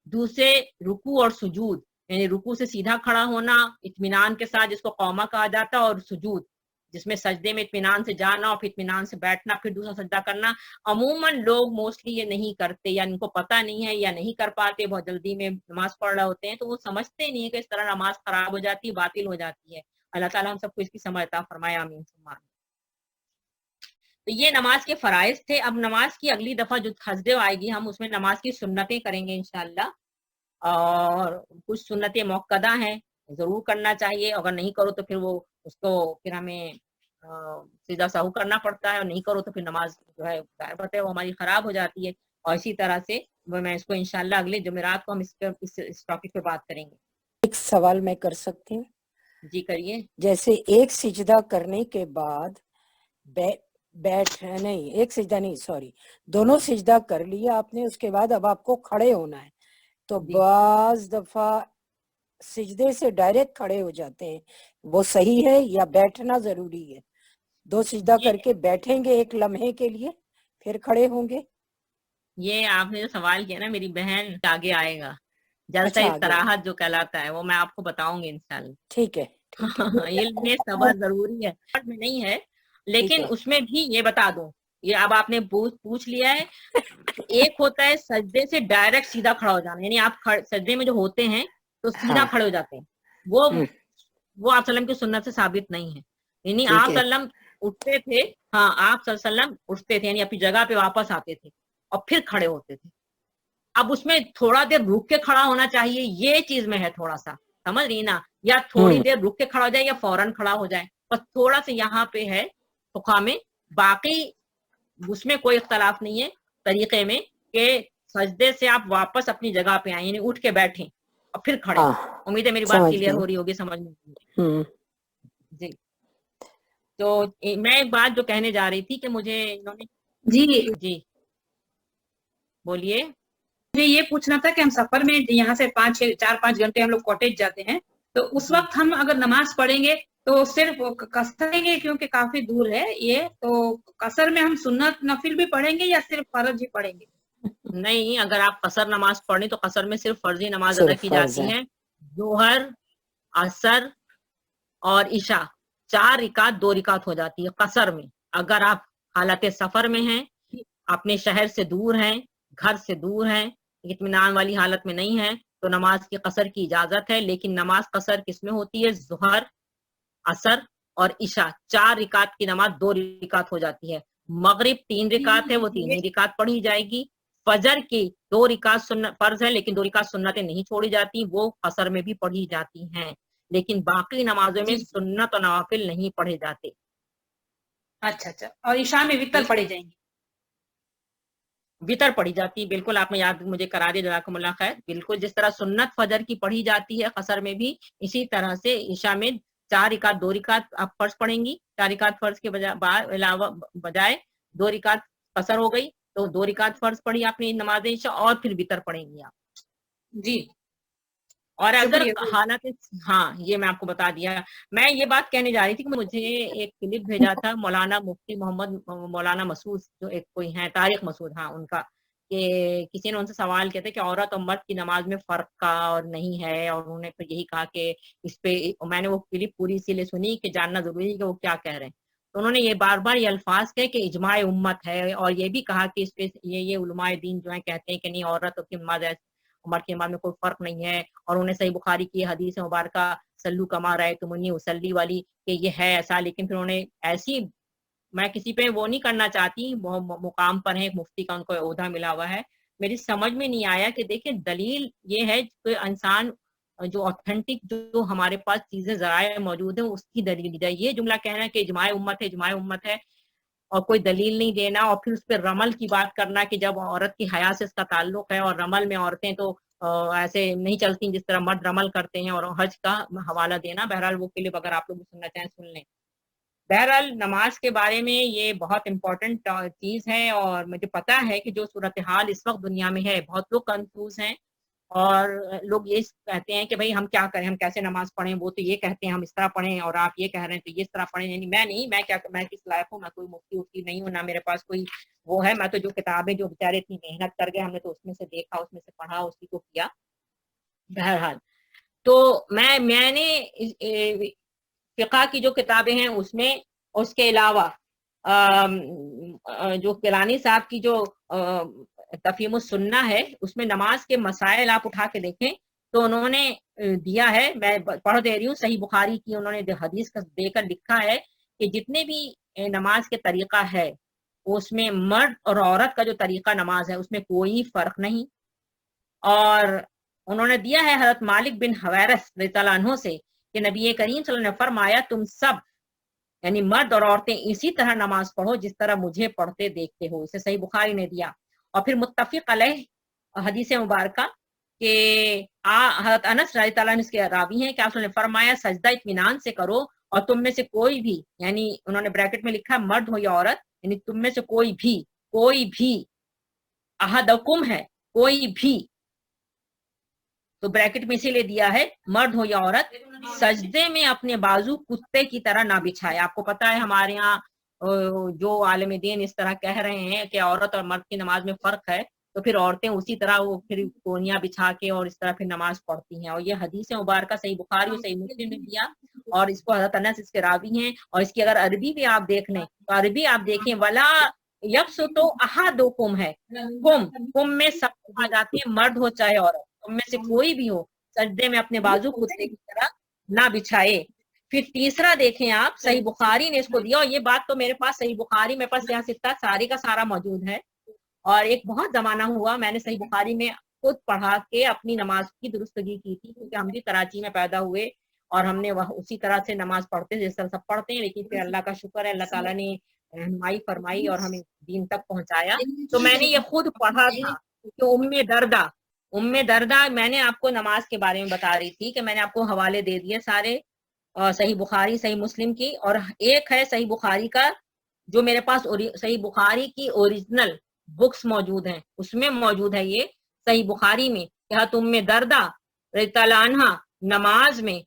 दूसरे रुकू और सुजूद, यानी रुकू से सीधा खड़ा होना इत्मीनान के साथ जिसको कौमा कहा जाता है, और सुजूद जिसमें सजदे में इत्मीनान से जाना और फिर इत्मीनान से बैठना, फिर दूसरा सजदा करना। अमूमन लोग मोस्टली ये नहीं करते, या इनको पता नहीं है या नहीं कर पाते, बहुत जल्दी में नमाज पढ़ रहे होते हैं, तो वो समझते नहीं है कि इस तरह नमाज खराब हो जाती है, बातिल हो जाती है। अल्लाह ताला हम सबको इसकी समझ अता फरमाए, आमीन सुम्मा आमीन। तो ये नमाज के फराइज थे। अब नमाज की अगली दफा जो थर्सडे आएगी हम उसमें नमाज की सुन्नतें करेंगे इंशाल्लाह, और कुछ सुन्नतें मौक़दा हैं, जरूर करना चाहिए, अगर नहीं करो तो फिर वो उसको फिर हमें सीधा साहू करना पड़ता है, और नहीं करो तो फिर नमाज जो है जाहिर बात है वो हमारी खराब हो जाती है। और इसी तरह से मैं इसको इंशाल्लाह अगले जुमेरात को हम इस टॉपिक पे बात करेंगे। एक सवाल मैं कर सकती हूँ? जी करिए। जैसे एक सिजदा करने के बाद नहीं, एक सिजदा नहीं, सॉरी, दोनों सिजदा कर लिया आपने, उसके बाद अब आपको खड़े होना है, तो बाज दफा सिजदे से डायरेक्ट खड़े हो जाते हैं, वो सही है या बैठना जरूरी है? 2 सिजदा करके बैठेंगे एक लम्हे के लिए, फिर खड़े होंगे? ये आपने जो सवाल किया ना मेरी बहन, आगे आएगा जलसा अच्छा, इस्तराहत जो कहलाता है, वो मैं आपको बताऊंगी इंशाल्लाह। ठीक है। इल्म में सबर जरूरी है, में नहीं है, लेकिन है। उसमें भी ये बता दूं, ये अब आपने पूछ लिया है। एक होता है सजदे से डायरेक्ट सीधा खड़ा हो जाना, यानी आप सजदे में जो होते हैं तो सीधा हाँ। खड़े हो जाते हैं, वो आप सल्लम की सुन्नत से साबित नहीं है। यानी आप सल्लम उठते थे, हाँ आप सल्लम उठते थे, यानी अपनी जगह पे वापस आते थे और फिर खड़े होते थे। अब उसमें थोड़ा देर रुक के खड़ा होना चाहिए, ये चीज में है थोड़ा सा, समझ रही ना, या थोड़ी देर रुक के खड़ा हो जाए या फौरन खड़ा हो जाए, बस थोड़ा सा यहाँ पे है फुक़हा में। बाकी उसमें कोई इख्तलाफ नहीं है तरीके में कि सजदे से आप वापस अपनी जगह पे आए, यानी उठ के बैठे और फिर खड़े। उम्मीद है मेरी बात क्लियर हो रही होगी, समझ में जी। तो मैं एक बात जो कहने जा रही थी कि मुझे इन्होंने जी बोलिए। मुझे ये पूछना था कि हम सफर में यहाँ से 4-5 घंटे हम लोग कॉटेज जाते हैं, तो उस वक्त हम अगर नमाज पढ़ेंगे तो सिर्फ कसर लेंगे, क्योंकि काफी दूर है ये, तो कसर में हम सुन्नत नफिल भी पढ़ेंगे या सिर्फ फर्ज ही पढ़ेंगे? नहीं, अगर आप कसर नमाज पढ़ें तो कसर में सिर्फ फर्जी नमाज अदा की जाती है। जोहर, असर और इशा 4 रिकात 2 रिकात हो जाती है कसर में। अगर आप हालत सफर में हैं, अपने शहर से दूर हैं, घर से दूर हैं, इत्मीनान वाली हालत में नहीं है, तो नमाज की कसर की इजाजत है। लेकिन नमाज कसर किसमें होती है? जोहर, असर और इशा 4 रिकात की नमाज 2 रिकात हो जाती है। मगरिब 3 रिकात है, वो 3 ही रिकात पढ़ी जाएगी। फजर की 2 रिकात सुन्नत फर्ज है, लेकिन 2 रिकात सुन्नतें नहीं छोड़ी जाती, वो कसर में भी पढ़ी जाती हैं। लेकिन बाकी नमाजों में सुन्नत और नवाफिल नहीं पढ़े जाते। अच्छा, और इशा में वितर पढ़े जाएंगे? वितर पढ़ी जाती है, बिल्कुल आपने याद मुझे करा दिया, जज़ाकुमुल्लाह खैर। बिल्कुल जिस तरह सुन्नत फजर की पढ़ी जाती है कसर में भी, इसी तरह से इशा में 4 रिकात 2 रिकात आप फर्ज पढ़ेंगी। 4 रिकात फर्ज के बजाय 2 रिकात कसर हो गई, तो 2 रिकात फर्ज पढ़ी आपने नमाज इशा, और फिर वितर पढ़ेंगी आप जी। और अगर हालात, हाँ ये मैं आपको बता दिया। मैं ये बात कहने जा रही थी कि मुझे एक क्लिप भेजा था मौलाना मुफ्ती मोहम्मद मौलाना मसूद, जो एक कोई है तारिक मसूद, हाँ उनका, कि किसी ने उनसे सवाल किया था कि औरत और मर्द की नमाज में फर्क का और नहीं है, और उन्होंने फिर यही कहा कि इस पे, मैंने वो क्लिप पूरी इसीलिए सुनी कि जानना जरूरी है कि वो क्या कह रहे हैं। तो उन्होंने ये बार बार ये अल्फाज कहे कि इजमाए उम्मत है, और ये भी कहा कि इस पे ये उलमाए दीन जो है कहते हैं कि नहीं, औरत की नमाज उमर की नमाज में कोई फर्क नहीं है। और उन्हें सही बुखारी की हदीस मुबारका सल्लू कमा रहे तुमनी उसल्ली वाली कि ये है ऐसा, लेकिन फिर उन्होंने ऐसी, मैं किसी पे वो नहीं करना चाहती, वो मुकाम पर है, मुफ्ती का उनको ओहदा मिला हुआ है, मेरी समझ में नहीं आया कि देखिए दलील ये है कि इंसान جو ऑथेंटिक जो हमारे पास चीजें ज़राए मौजूद है उसकी दलील है। ये जुमला कहना कि इजमाए उम्मत है और कोई दलील नहीं देना, और फिर उस पर रमल की बात करना कि जब औरत की हया से इसका ताल्लुक है और रमल में औरतें तो ऐसे नहीं चलती जिस तरह मर्द रमल करते हैं, और हज का हवाला देना। बहरहाल वो क्लिप अगर आप लोग सुनना चाहें सुन लें। बहरहाल नमाज के बारे में ये बहुत इम्पोर्टेंट चीज़ है, और मुझे पता है कि जो सूरत हाल इस वक्त दुनिया में है, बहुत लोग कंफ्यूज हैं और लोग ये कहते हैं कि भाई हम क्या करें, हम कैसे नमाज पढ़ें, वो तो ये कहते हैं हम इस तरह पढ़ें और आप ये कह रहे हैं तो ये इस तरह पढ़ें। यानी मैं किस लायक हूँ, मैं कोई मुफ्ती उफ्ती नहीं हूँ, ना मेरे पास कोई वो है। मैं तो जो किताबें जो बेचारे इतनी मेहनत कर गए हमने तो उसमें से देखा, उसमें से पढ़ा, उसी को किया। बहरहाल तो मैंने फिक़ा की जो किताबें हैं उसमें, उसके अलावा जो किलानी साहब की जो तफहीमुस सुन्ना है उसमें नमाज के मसाइल आप उठा के देखें तो उन्होंने दिया है, मैं पढ़ दे रही हूँ, सही बुखारी की उन्होंने हदीस का देकर लिखा है कि जितने भी नमाज के तरीका है उसमें मर्द और औरत का जो तरीका नमाज है उसमें कोई फर्क नहीं। और उन्होंने दिया है हज़रत मालिक बिन हवैरस रज़ियल्लाहु अन्हु से कि नबी करीम सल्लल्लाहु अलैहि वसल्लम ने फरमाया तुम सब यानी मर्द और औरतें इसी तरह नमाज पढ़ो जिस तरह मुझे पढ़ते देखते हो। इसे सही बुखारी ने दिया। और फिर मुत्तफ़िक़ अलैह हदीस मुबारका के हज़रत अनस रज़ियल्लाहु अन्हु के रावी हैं कि आपने फरमाया सजदा इत्मीनान से करो और तुम में से कोई भी, यानी उन्होंने ब्रैकेट में लिखा मर्द हो या औरत, यानी तुम में से कोई भी अहदकुम है, कोई भी, तो ब्रैकेट में इसीलिए दिया है मर्द हो या औरत, सजदे में अपने बाजू कुत्ते की तरह ना बिछाए। आपको पता है हमारे यहाँ जो आलिम दीन इस तरह कह रहे हैं कि औरत और मर्द की नमाज में फर्क है, तो फिर औरतें उसी तरह वो फिर कोनिया बिछा के और इस तरह फिर नमाज पढ़ती हैं। और ये हदीस मुबारका सही बुखारी और सही मुस्लिम ने दिया, और इसको हज़रत अनस इसके रावी हैं। और इसकी अगर अरबी भी आप देख लें तो अरबी आप देखें वला यब्सुतु अहदुकुम है, कुम में सब आ जाते हैं, मर्द हो चाहे औरत, तुम में से कोई भी हो सजदे में अपने बाजू कुत्ते की तरह ना बिछाए। फिर तीसरा देखें आप, सही बुखारी ने इसको दिया, और ये बात तो मेरे पास सही बुखारी मेरे पास यहाँ सित्ता सारी का सारा मौजूद है। और एक बहुत जमाना हुआ मैंने सही बुखारी में खुद पढ़ा के अपनी नमाज की दुरुस्तगी की थी, क्योंकि हम भी कराची में पैदा हुए और हमने वह उसी तरह से नमाज पढ़ते जिस तरह सब पढ़ते हैं। लेकिन फिर अल्लाह का शुक्र है, अल्लाह ताला ने रहनुमाई फरमाई और हमें दीन तक पहुंचाया। तो मैंने ये खुद पढ़ा था कि उम्मे दर्दा मैंने आपको नमाज के बारे में बता रही थी कि मैंने आपको हवाले दे दिए सारे सही बुखारी सही मुस्लिम की, और एक है सही बुखारी का जो मेरे पास सही बुखारी की ओरिजिनल बुक्स मौजूद हैं, उसमें मौजूद है ये सही बुखारी में कि उम्मे दर्दा रज़ियल्लाहु अन्हा नमाज में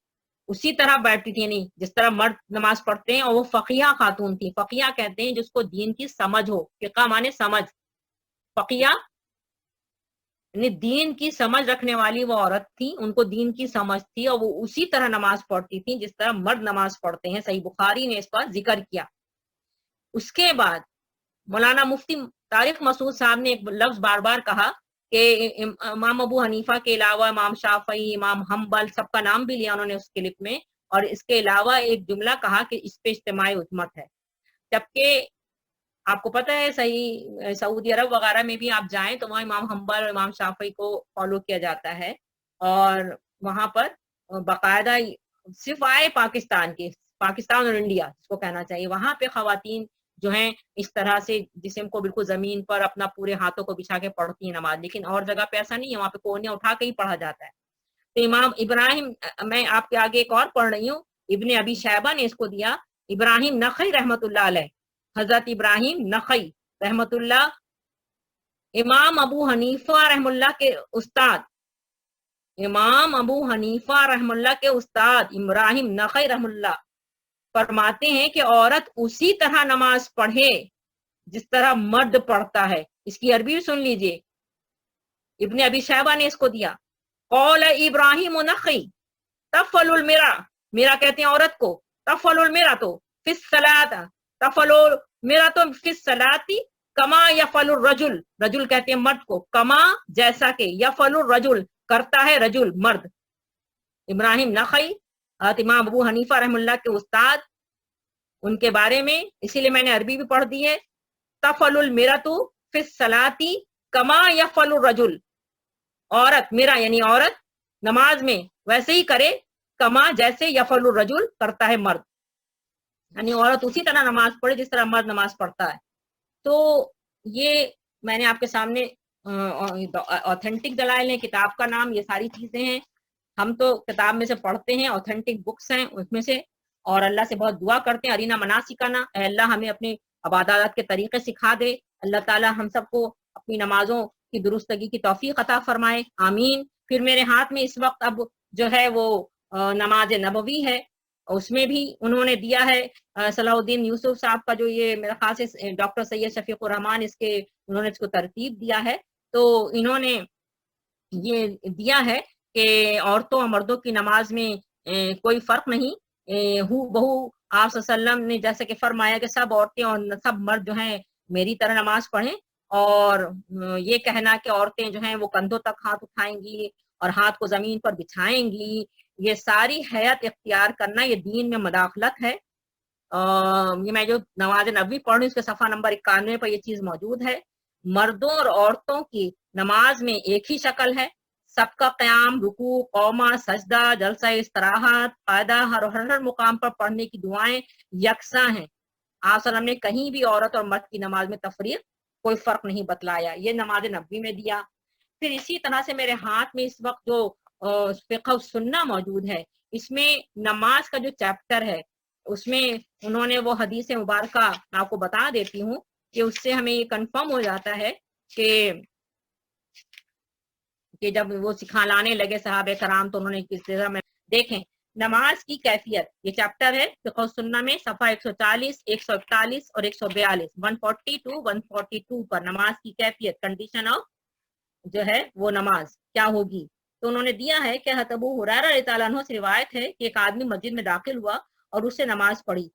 उसी तरह बैठती थी, नहीं जिस तरह मर्द नमाज पढ़ते हैं, और वो फकीहा खातून थी। फकीहा कहते हैं जिसको दीन की समझ हो, फिक़ा माने समझ, फकीहा यानी दीन की समझ रखने वाली वो औरत थी, उनको दीन की समझ थी और वो उसी तरह नमाज पढ़ती थी जिस तरह मर्द नमाज पढ़ते हैं। सही बुखारी ने इसका जिक्र किया। उसके बाद मौलाना मुफ्ती तारिक मसूद साहब ने एक लफ्ज बार बार कहा कि इमाम अबू हनीफा के अलावा इमाम शाफई, इमाम हम्बल, सबका नाम भी लिया उन्होंने उस क्लिप में, और इसके अलावा एक जुमला कहा कि इस पे इज्तिमाई उम्मत है। जबकि आपको पता है सही सऊदी अरब वगैरह में भी आप जाएं तो वहाँ इमाम हम्बल और इमाम शाफई को फॉलो किया जाता है, और वहाँ पर बाकायदा सिर्फ आए पाकिस्तान और इंडिया जिसको कहना चाहिए, वहाँ पे खवातीन जो हैं इस तरह से जिस्म को बिल्कुल जमीन पर अपना पूरे हाथों को बिछा के पढ़ती हैं नमाज, लेकिन और जगह पे ऐसा नहीं है, वहाँ पे कोनिया उठा के ही पढ़ा जाता है। तो इमाम इब्राहिम, मैं आपके आगे एक और पढ़ रही हूँ, इब्ने अबी शैबा ने इसको दिया, इब्राहिम नखई रहमतुल्लाह अलैह, हजरत इब्राहिम नखई रहमतुल्लाह इमाम अबू हनीफा रहमुल्लाह के उस्ताद, इमाम अबू हनीफा रहमुल्लाह के उस्ताद इब्राहिम नखई रहमुल्लाह फरमाते हैं कि औरत उसी तरह नमाज पढ़े जिस तरह मर्द पढ़ता है। इसकी अरबी सुन लीजिए, इब्ने अबी शैबा ने इसको दिया, कौल इब्राहिम नखई तफलुल मेरा कहते हैं औरत को, तफलुल मेरा तो फिस सलात, तफलुल मेरा तो फिस सलाती कमा यफलुर रजुल, रजुल कहते हैं मर्द को, कमा जैसा के, यफलुर रजुल करता है रजुल मर्द। इब्राहिम नखई इमाम अबू हनीफा रहमुल्लाह के उस्ताद, उनके बारे में इसीलिए मैंने अरबी भी पढ़ दी है, तफलुल मिरतु फिस सलाती कमा यफलुर रजुल, औरत मेरा यानी औरत नमाज में वैसे ही करे कमा जैसे यफलुर रजुल करता है मर्द, यानी औरत उसी तरह नमाज पढ़े जिस तरह मर्द नमाज पढ़ता है। तो ये मैंने आपके सामने ऑथेंटिक दलाइल है, किताब का नाम, ये सारी चीजें हैं। हम तो किताब में से पढ़ते हैं, ऑथेंटिक बुक्स हैं उसमें से, और अल्लाह से बहुत दुआ करते हैं, अरीना मनासिकाना, अल्लाह हमें अपने इबादत के तरीके सिखा दे, अल्लाह ताला हम सबको अपनी नमाजों की दुरुस्तगी की तौफीक अता फरमाए, आमीन। फिर मेरे हाथ में इस वक्त अब जो है वो नमाज नबवी है, उसमें भी उन्होंने दिया है सलाहुद्दीन यूसुफ साहब का, जो ये मेरे ख्याल से डॉक्टर सैयद शफीकुर रहमान इसके उन्होंने इसको तरतीब दिया है। तो इन्होंने ये दिया है कि औरतों और मर्दों की नमाज में कोई फर्क नहीं, हू बहू आप सल्लम ने जैसे कि फरमाया कि सब औरतें और सब मर्द जो हैं मेरी तरह नमाज पढ़ें, और ये कहना कि औरतें जो हैं वो कंधों तक हाथ उठाएंगी और हाथ को जमीन पर बिछाएंगी, ये सारी हयात इख्तियार करना ये दीन में मदाखलत है। ये मैं जो नमाज नबी पढ़ रही हूँ उसके सफा नंबर 91 पर ये चीज मौजूद है। मर्दों और औरतों की नमाज में एक ही शक्ल है, सबका क़याम, रुकू, कौमा, सजदा, जलसा इस्तराहत, कायदा, हर मुकाम पर पढ़ने की दुआएं यकसा हैं। आप सल्लम ने कहीं भी औरत और मर्द की नमाज में तफरीक कोई फर्क नहीं बतलाया, ये नमाज नबी में दिया। फिर इसी तरह से मेरे हाथ में इस वक्त जो फ़िक़्ह सुन्ना मौजूद है, इसमें नमाज का जो चैप्टर है उसमें उन्होंने वो हदीस मुबारका आपको बता देती हूँ कि उससे हमें ये कंफर्म हो जाता है कि जब वो सिखाने लगे सहाबे कराम तो उन्होंने किस तरह में देखें नमाज की कैफियत, ये चैप्टर है फ़िक़्ह सुन्ना में सफ़ा 140, 141 और 142, 140 to 142 पर नमाज की कैफियत, कंडीशन ऑफ जो है वो नमाज क्या होगी। तो उन्होंने दिया है कि हज़रत अबू हुरैरा रज़ियल्लाहु अन्हु से रिवायत है कि एक आदमी मस्जिद में दाखिल हुआ और उससे नमाज पढ़ी,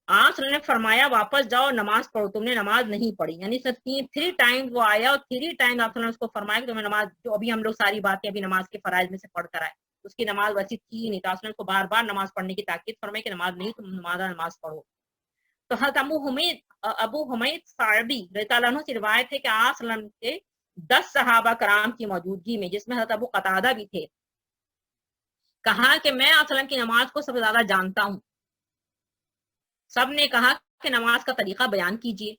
आप ने फरमाया वापस जाओ नमाज पढ़ो, तुमने नमाज नहीं पढ़ी, यानी थ्री टाइम्स वो आया और 3 टाइम आप ने उसको फरमाया कि तुम्हें नमाज, जो अभी हम लोग सारी बातें अभी नमाज के फराइज में से पढ़ कर आए, उसकी नमाज वैसी थी नहीं, तो आपने उसको बार बार नमाज पढ़ने की ताकीद फरमाई कि नमाज नहीं, तुम नमाज पढ़ो। तो हज़रत अबू हुमैद साअदी रज़ियल्लाहु अन्हु से रिवायत है कि आप सल्लल्लाहु अलैहि वसल्लम के 10 सहाबा कराम की मौजूदगी में, जिसमें हज़रत अबू कतादा भी थे, कहा कि मैं आप सल्लल्लाहु अलैहि वसल्लम की नमाज को सबसे ज्यादा जानता हूँ। सब ने कहा कि नमाज का तरीका बयान कीजिए।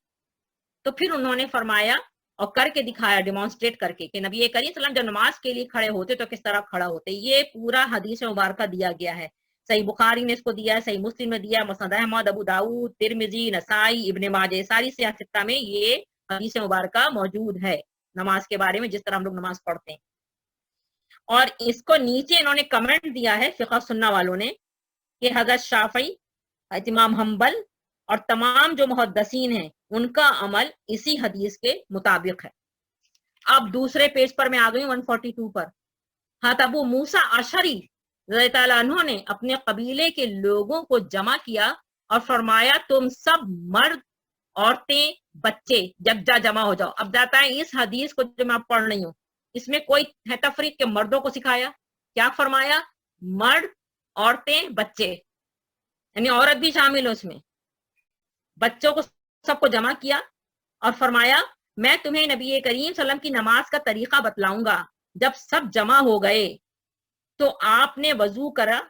तो फिर उन्होंने फरमाया और करके दिखाया, डेमोन्स्ट्रेट करके, कि नबी करीम सल्लल्लाहु अलैहि वसल्लम जब नमाज के लिए खड़े होते तो किस तरह खड़ा होते। ये पूरा हदीस मुबारका दिया गया है, सही बुखारी ने इसको दिया है, सही मुस्लिम में दिया है, मुस्नद अहमद, अबू दाऊद, तिरमिजी, नसाई, इब्ने माजे, सारी सियासत में ये हदीस मुबारका मौजूद है नमाज के बारे में, जिस तरह हम लोग नमाज पढ़ते हैं। और इसको नीचे इन्होंने कमेंट दिया है फ़िक़्ह सुन्ना वालों ने कि हज़रत शाफ़ी, इमाम हम्बल और तमाम जो मुहद्दिसीन हैं उनका अमल इसी हदीस के मुताबिक है। अब दूसरे पेज पर मैं आ गई 142 पर। हज़रत अबू मूसा अशरी रज़ियल्लाहु अन्हु ने अपने कबीले के लोगों को जमा किया और फरमाया तुम सब मर्द, औरतें, बच्चे यकजा जमा हो जाओ। अब जाता है इस हदीस को जो मैं पढ़ रही हूँ इसमें कोई है तफरीक के मर्दों को सिखाया, क्या फरमाया, मर्द, औरतें, बच्चे, यानी औरत भी शामिल है उसमें, बच्चों को सबको जमा किया और फरमाया मैं तुम्हें नबी करीम सल्लल्लाहु अलैहि वसल्लम की नमाज का तरीका बतलाऊंगा। जब सब जमा हो गए तो आपने वजू करा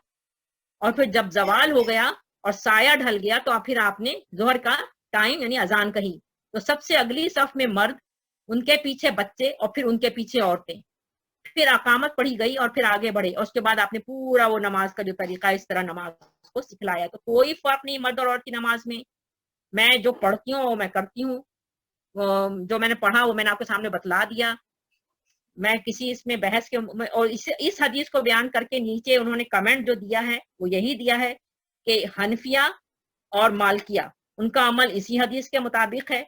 और फिर जब जवाल हो गया और साया ढल गया तो फिर आपने जोहर का टाइम यानी अजान कही। तो सबसे अगली सफ में मर्द, उनके पीछे बच्चे और फिर उनके पीछे औरतें, फिर अकामत पढ़ी गई और फिर आगे बढ़े और उसके बाद आपने पूरा वो नमाज का जो तरीका इस तरह नमाज को सिखलाया। तो कोई फर्क नहीं मर्द और औरत की नमाज में। मैं जो पढ़ती हूँ वो मैं करती हूँ, जो मैंने पढ़ा वो मैंने आपके सामने बतला दिया। मैं किसी इसमें बहस के, और इस हदीस को बयान करके नीचे उन्होंने कमेंट जो दिया है वो यही दिया है कि हनफिया और मालकिया उनका अमल इसी हदीस के मुताबिक है,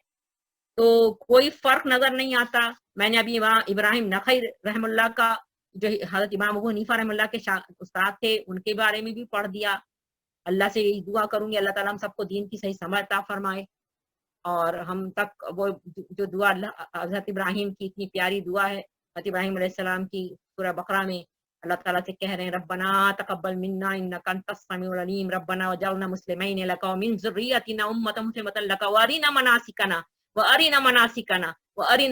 तो कोई फर्क नजर नहीं आता। मैंने अभी इब्राहिम नखई रहमुल्लाह का, जो हजरत इमाम अबू हनीफा रहमुल्लाह के उस्ताद थे, उनके बारे में भी पढ़ दिया। अल्लाह से यही दुआ करूंगी अल्लाह ताला हम सबको दीन की सही समझ अता फरमाए और हम तक वो जो दुआ हजरत इब्राहिम की इतनी प्यारी दुआ है, हजरत इब्राहिम अलैहिस्सलाम की सूरह बकरा में अल्लाह ताला से कह रहे हैं रब्बना तकब्बल मिन्ना इन्नका अंतस समीउल अलीम रब्बना वजअलना मुस्लिमीन लका व मिन ज़ुर्रिय्यतिना उम्मतन मुस्लिमतन लका व अरिना मनासिकना व अरिना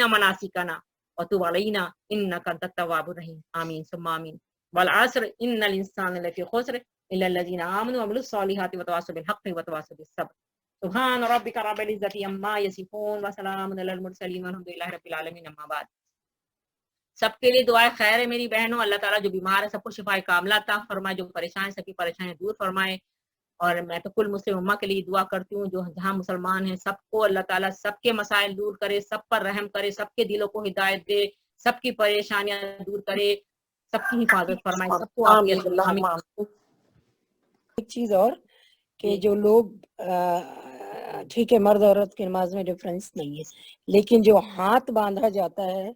मनासिकना व तुब अलैना इन्नका अंतत तव्वाबुर रहीम। आमीन सुम्मा आमीन। वल-अस्र इन्नल इंसान लफी खुस्र इल्ला लज़ीना आमनु व अमिलुस सालिहाति व तवासौ बिल हक़्क़ि व तवासौ बिस सब्र। सुब्हान रब्बिका रब्बिल इज़्ज़ति अम्मा यसिफून व सलामुन अलल मुरसलीन वल्हम्दुलिल्लाहि रब्बिल आलमीन। अम्मा बाद। सबके लिए दुआए खैर है मेरी बहनों। अल्लाह ताला जो बीमार है सबको शिफाए कामिला अता फरमाए, जो परेशान है सबकी परेशानियां दूर फरमाए। और मैं तो कुल मुस्लिम उम्मा के लिए दुआ करती हूँ, जो जहाँ मुसलमान हैं सबको अल्लाह ताला सबके मसाइल दूर करे, सब पर रहम करे, सबके दिलों को हिदायत दे, सबकी परेशानियां दूर करे, सबकी हिफाजत फरमाए, सबको आमीन आफियत दे। अल्लाहुम्मा आमीन। आमीन। एक चीज और कि जी जो लोग ठीक है, मर्द औरत की नमाज में डिफरेंस नहीं है, लेकिन जो हाथ बांधा जाता है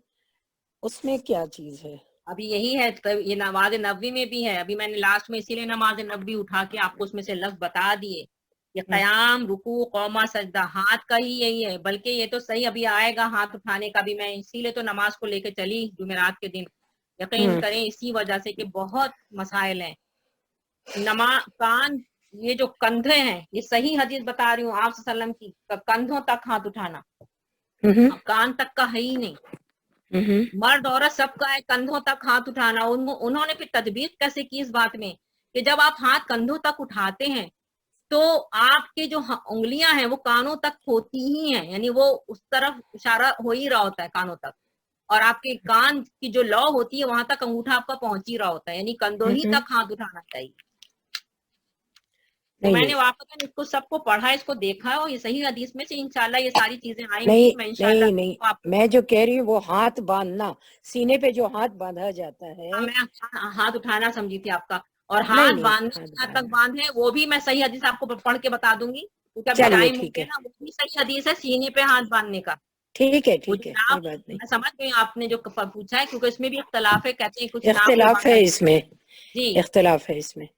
उसमें क्या चीज है? अभी यही है, ये नमाज नबवी में भी है। अभी मैंने लास्ट में इसीलिए नमाज नबवी उठा के आपको उसमें से लफ्ज बता दिए। ये क़याम, रुकू, कौमा, सजदा हाथ का ही यही है। बल्कि ये तो सही अभी आएगा हाथ उठाने का भी, मैं इसीलिए तो नमाज को लेके चली जुमेरात के दिन। यकीन करें इसी वजह से कि बहुत मसाइल हैं। कान, ये जो कंधे हैं, ये सही हदीस बता रही हूँ आप सल्लम की, कंधों तक हाथ उठाना, कान तक का है ही नहीं। मर्द औरत सबका है कंधों तक हाथ उठाना। उन्होंने फिर तदबीर कैसे की इस बात में कि जब आप हाथ कंधों तक उठाते हैं तो आपके जो उंगलियां हैं वो कानों तक होती ही हैं, यानी वो उस तरफ इशारा हो ही रहा होता है कानों तक, और आपके कान की जो लौ होती है वहां तक अंगूठा आपका पहुंच ही रहा होता है, यानी कंधों ही तक हाथ उठाना चाहिए। तो मैंने वाकई इसको सबको पढ़ा, इसको देखा है, और ये सही हदीस में से इंशाल्लाह ये सारी चीजें आएंगी। नहीं मैं इंशाल्लाह नहीं, मैं जो कह रही हूँ वो हाथ बांधना, सीने पे जो हाथ बांधा जाता है। मैं हाथ उठाना समझी थी आपका, और हाथ बांधने जहाँ तक बांधे वो भी मैं सही हदीस आपको पढ़ के बता दूंगी, क्योंकि अभी टाइम हो गया ना। वो भी सही हदीस है सीने पे हाथ बांधने का। ठीक है, कोई बात नहीं। मैं समझ गई आपने जो पूछा है, क्योंकि इसमें भी इख्तलाफ है, कहते हैं कुछ इख्तलाफ है इसमें, जी इख्तलाफ है इसमें।